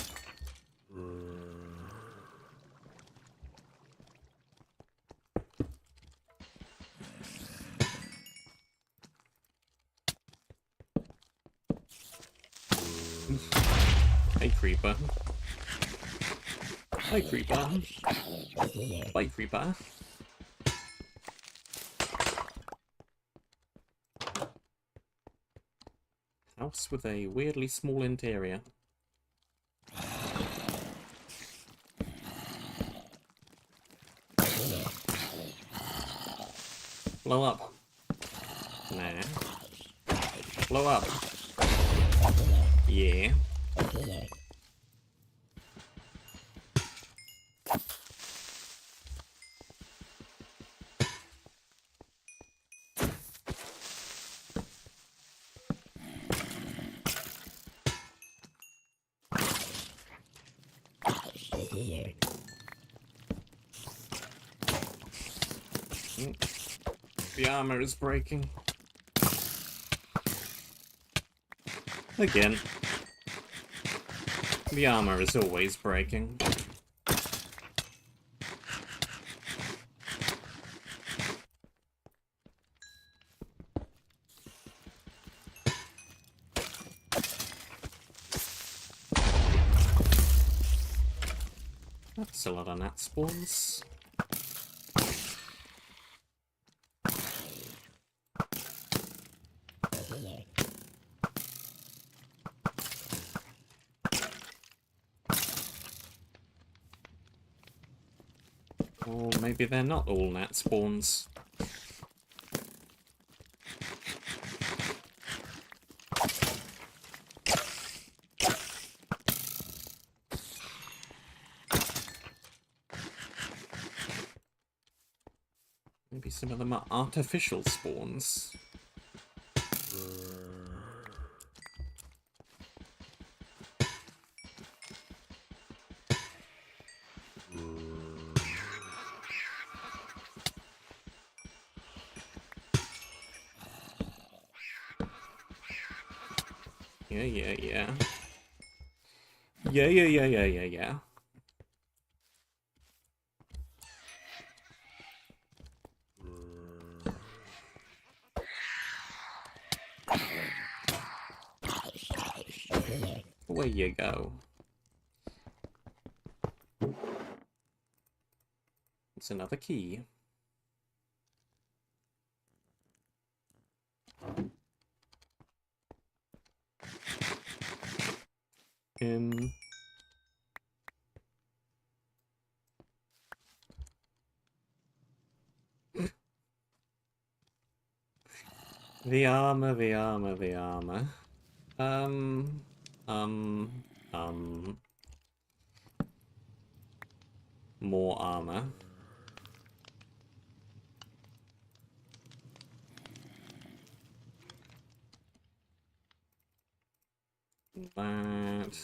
creeper. Hi, creeper. Bye, creeper. House with a weirdly small interior. Blow up. Nah. Blow up. Yeah. The armor is breaking. Again. The armor is always breaking. That's a lot of gnat spawns. Or maybe they're not all gnat spawns. Maybe some of them are artificial spawns. Yeah. Yeah. Away you go. It's another key. The armor. More armor. That.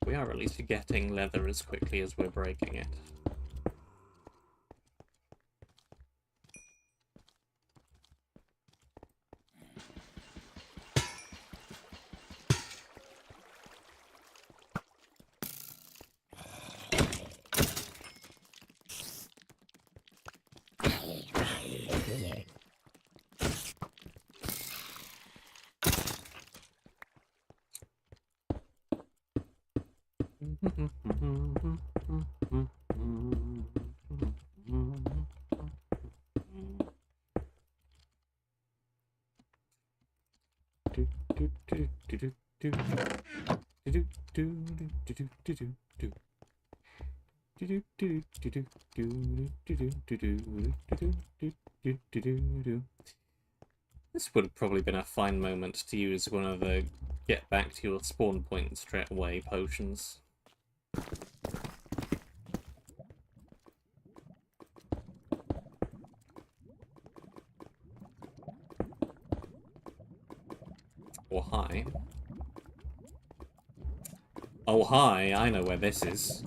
We are at least getting leather as quickly as we're breaking it. This would have probably been a fine moment to use one of the get back to your spawn point straight away potions. Or hi. Oh hi, I know where this is.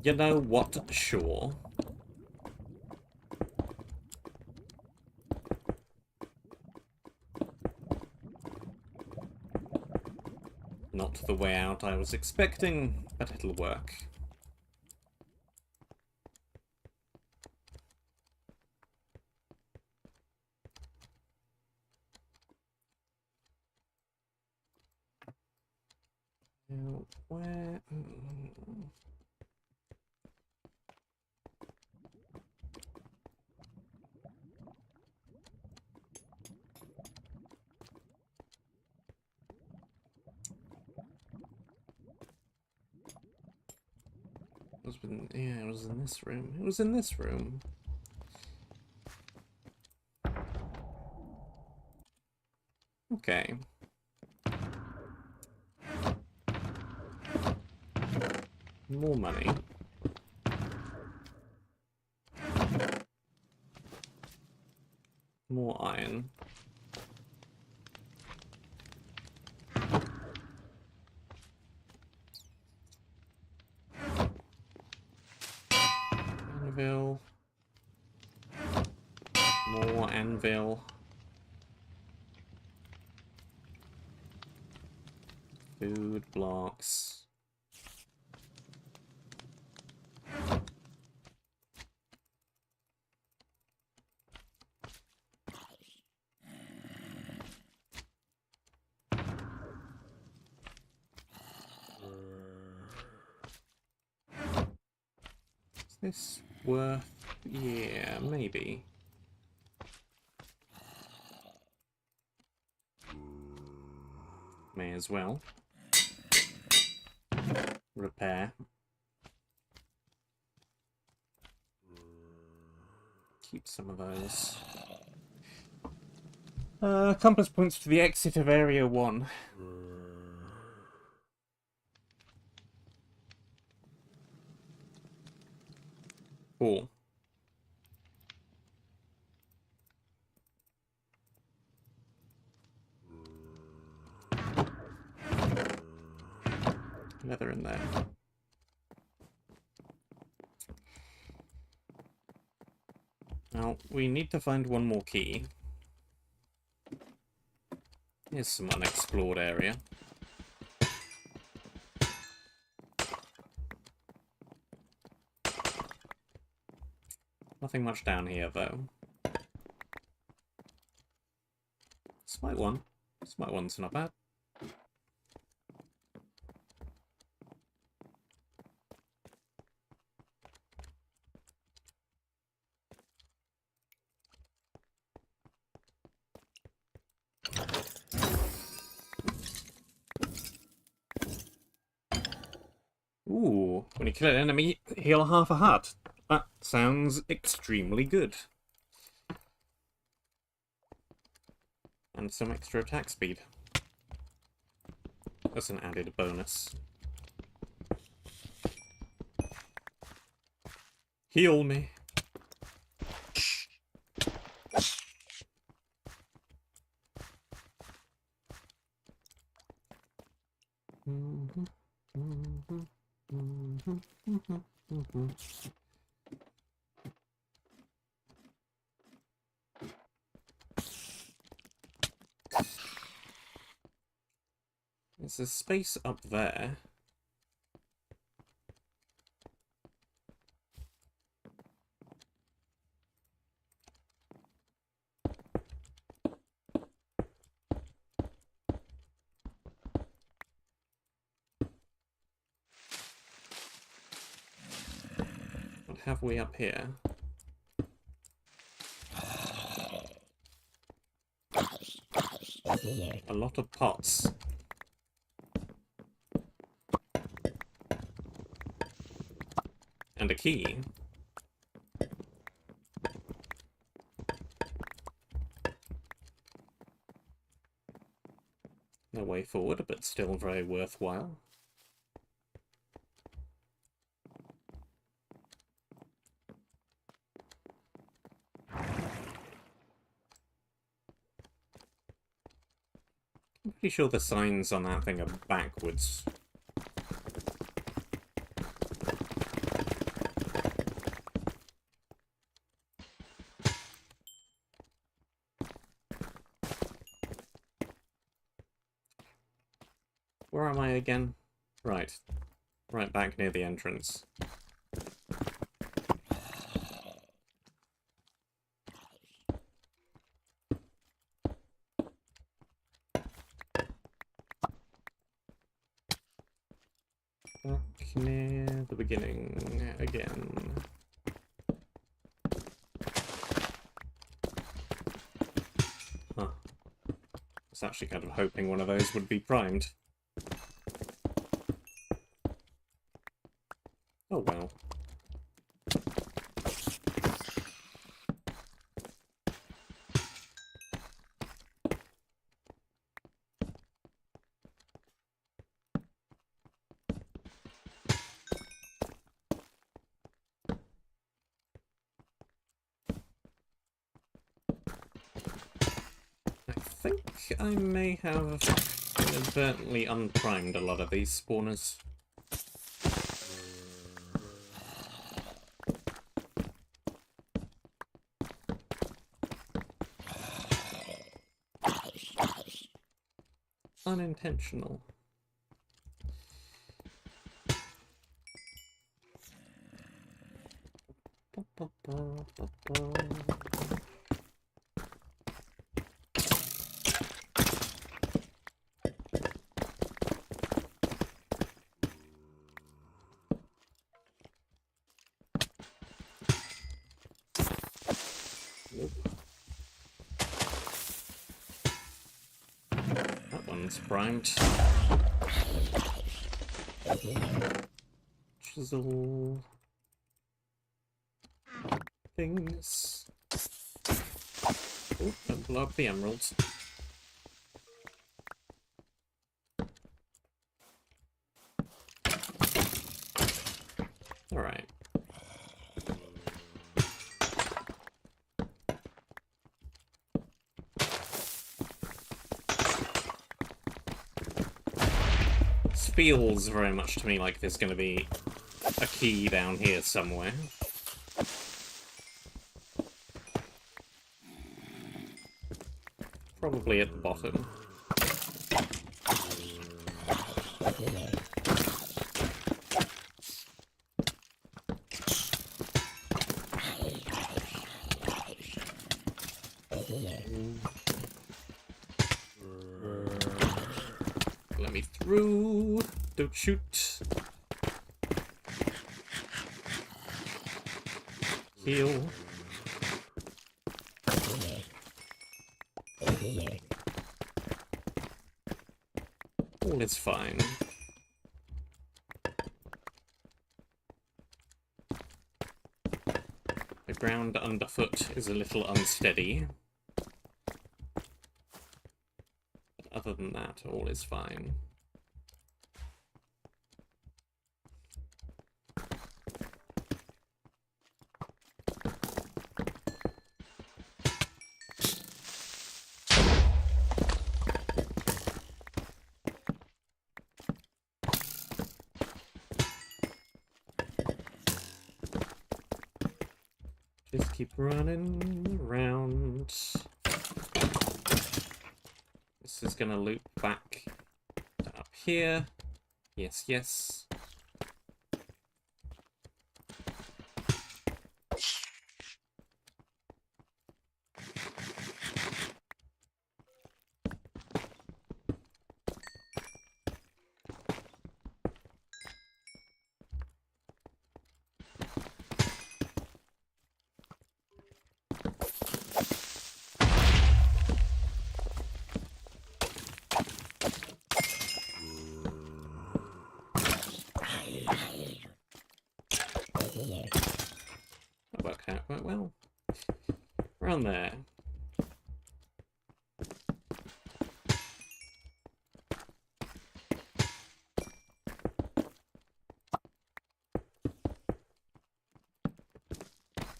You know what? Sure. Not the way out I was expecting, but it'll work. Now, where... Yeah, it was in this room. It was in this room. Okay. More money. More iron. Anvil. More anvil. Food blocks. Is this worth... Yeah, maybe. May as well. Repair. Keep some of those. Compass points to the exit of Area 1. Cool. Leather in there. Now, we need to find one more key. Here's some unexplored area. Nothing much down here, though. Smite one. Smite one's not bad. Ooh, when you kill an enemy, heal half a heart. That sounds extremely good. And some extra attack speed. That's an added bonus. Heal me. There's a space up there. What have we up here? A lot of pots. And a key. No way forward, but still very worthwhile. I'm pretty sure the signs on that thing are backwards. Where am I again? Right. Right back near the entrance. Back near the beginning again. Huh. I was actually kind of hoping one of those would be primed. Oh well. I think I may have inadvertently unprimed a lot of these spawners. Unintentional. That one's primed. Chisel things. Oh, don't blow up the emeralds. Alright. This feels very much to me like there's going to be a key down here somewhere. Probably at the bottom. Let me through. Don't shoot. Heal. All is fine. The ground underfoot is a little unsteady. But other than that, all is fine. Just keep running around. This is gonna loop back up here. Yes, yes. That worked out quite well. Around there.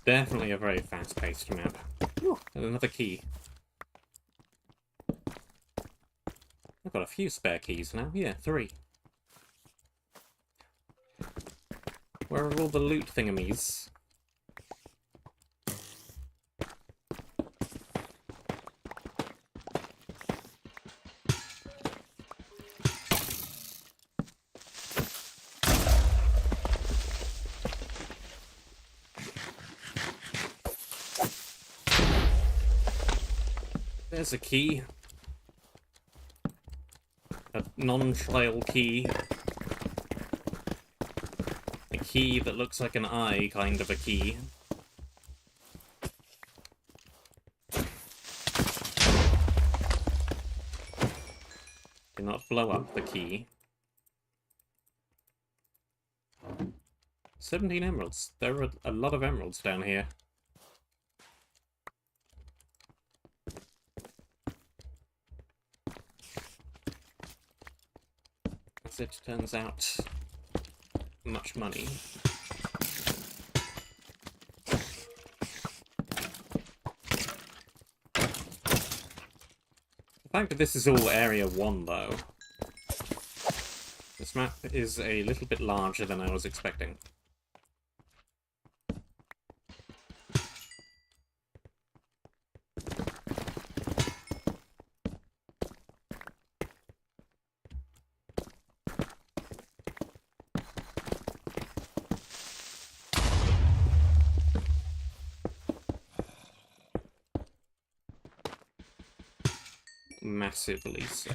Definitely a very fast-paced map. Ooh, and another key. I've got a few spare keys now. Yeah, 3. Where are all the loot thingamies? There's a key. A non-trial key. A key that looks like an eye, kind of a key. Do not blow up the key. 17 emeralds. There are a lot of emeralds down here. As it turns out, much money. The fact that this is all Area 1, though. This map is a little bit larger than I was expecting. Massively so,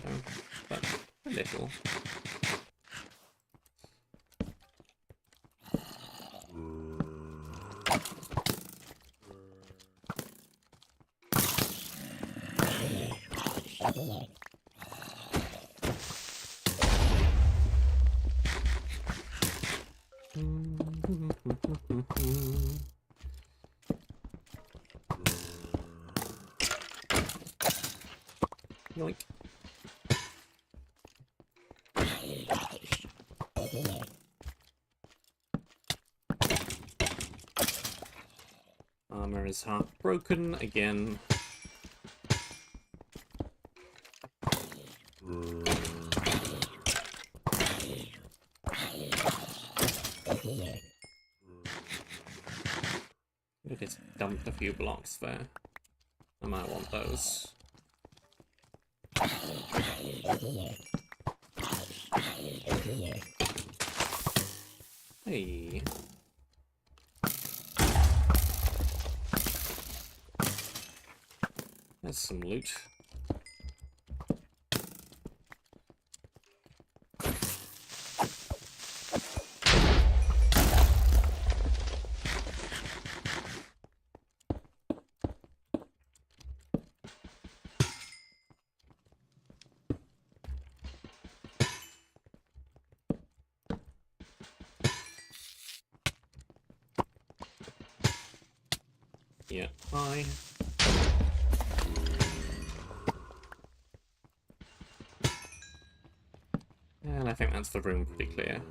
but a little. Yoink. Armor is half broken again. It just dumped a few blocks there. I might want those. Hey. There's some loot. Yeah, hi. And I think that's the room pretty clear.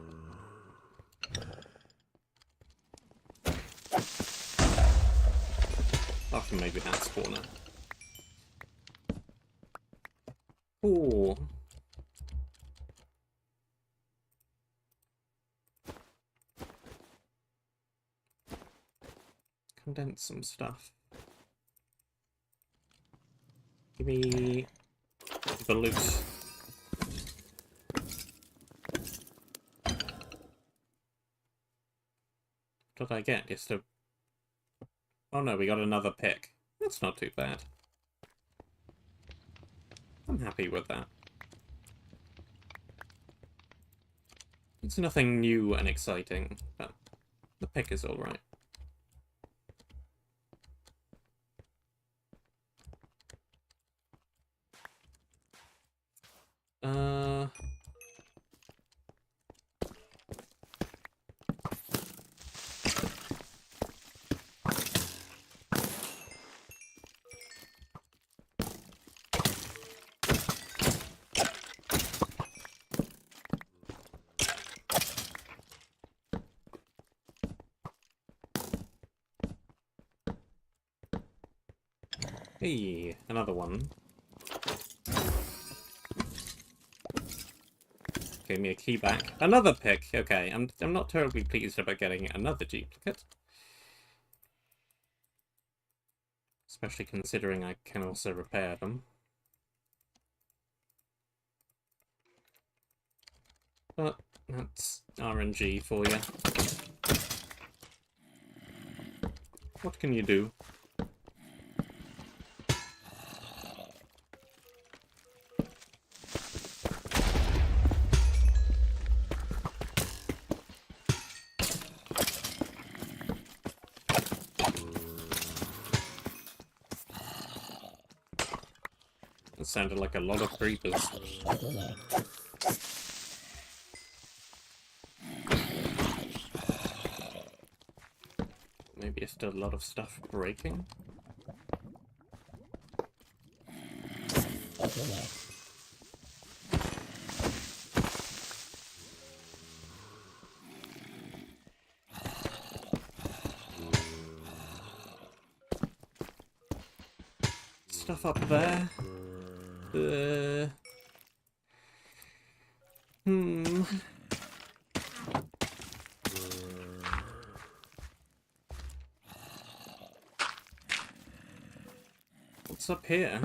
Apart from maybe that spawner. Ooh. Condense some stuff. Give me the loot. What did I get? Just a... Oh no, we got another pick. That's not too bad. I'm happy with that. It's nothing new and exciting, but the pick is alright. Hey, another one. Gave me a key back. Another pick! Okay, I'm not terribly pleased about getting another duplicate. Especially considering I can also repair them. But that's RNG for you. What can you do? sounded like a lot of creepers. Maybe just a lot of stuff breaking? Stuff up there. What's up here?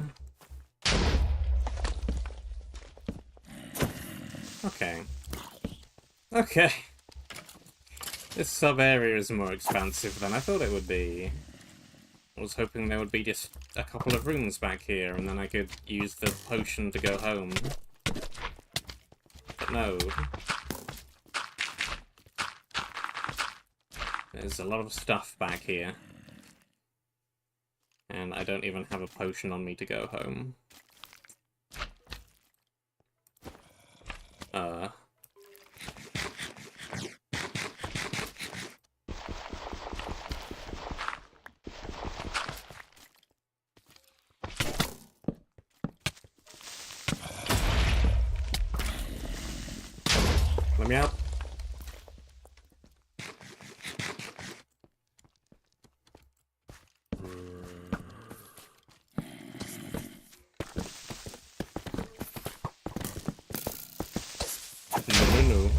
Okay. Okay. This sub-area is more expansive than I thought it would be. I was hoping there would be just a couple of rooms back here, and then I could use the potion to go home. But no. There's a lot of stuff back here. And I don't even have a potion on me to go home. Let me out. No.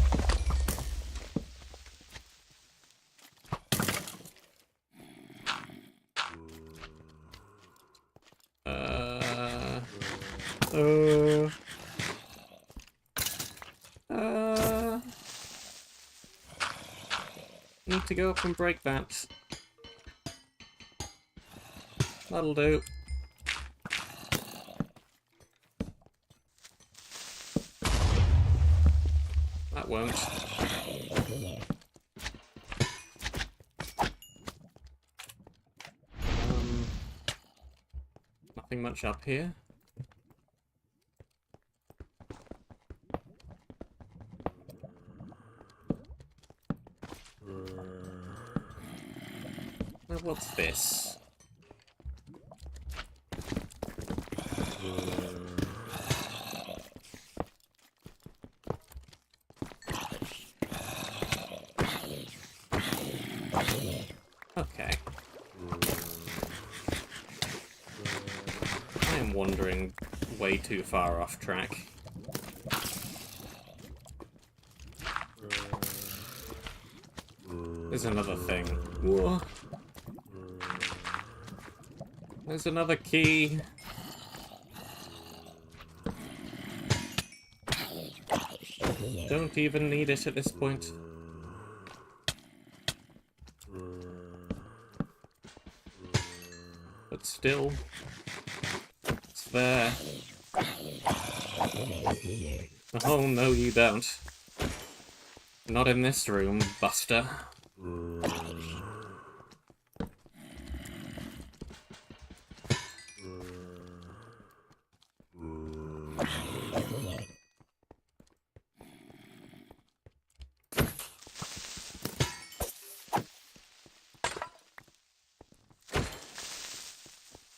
Need to go up and break that. That'll do. That won't. Nothing much up here. Now what's this? Okay. I am wandering way too far off track. There's another thing. Whoa. There's another key. Don't even need it at this point. But still, it's there. Oh, no, you don't. Not in this room, Buster.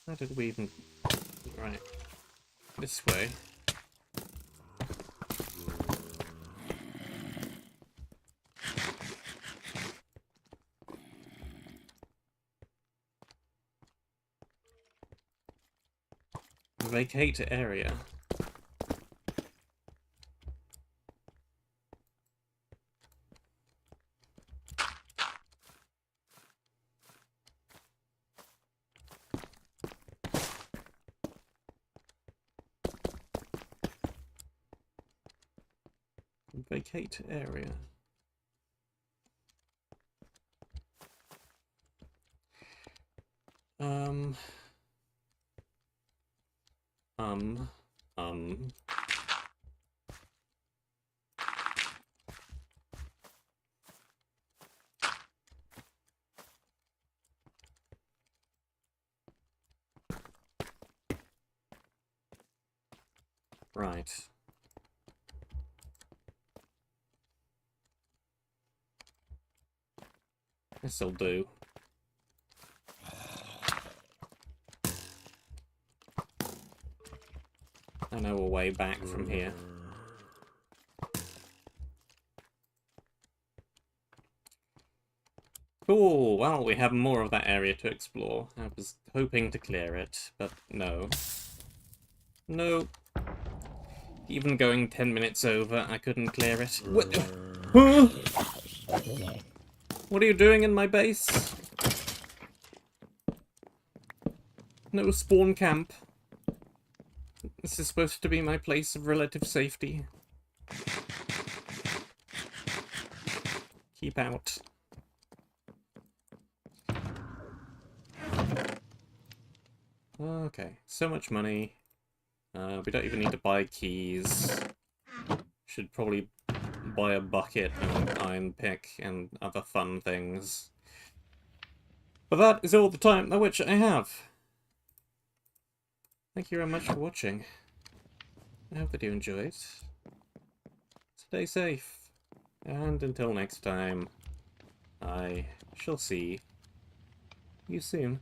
How did we even... Right. This way. Vacate area. Vacate area. Um. Right. This'll do. I know a way back from here. Cool, well, we have more of that area to explore. I was hoping to clear it, but no. No. Even going 10 minutes over, I couldn't clear it. What? Huh? What are you doing in my base? No spawn camp. This is supposed to be my place of relative safety. Keep out. Okay, so much money. We don't even need to buy keys. Should probably buy a bucket and an iron pick and other fun things. But that is all the time which I have. Thank you very much for watching. I hope that you enjoyed. Stay safe. And until next time, I shall see you soon.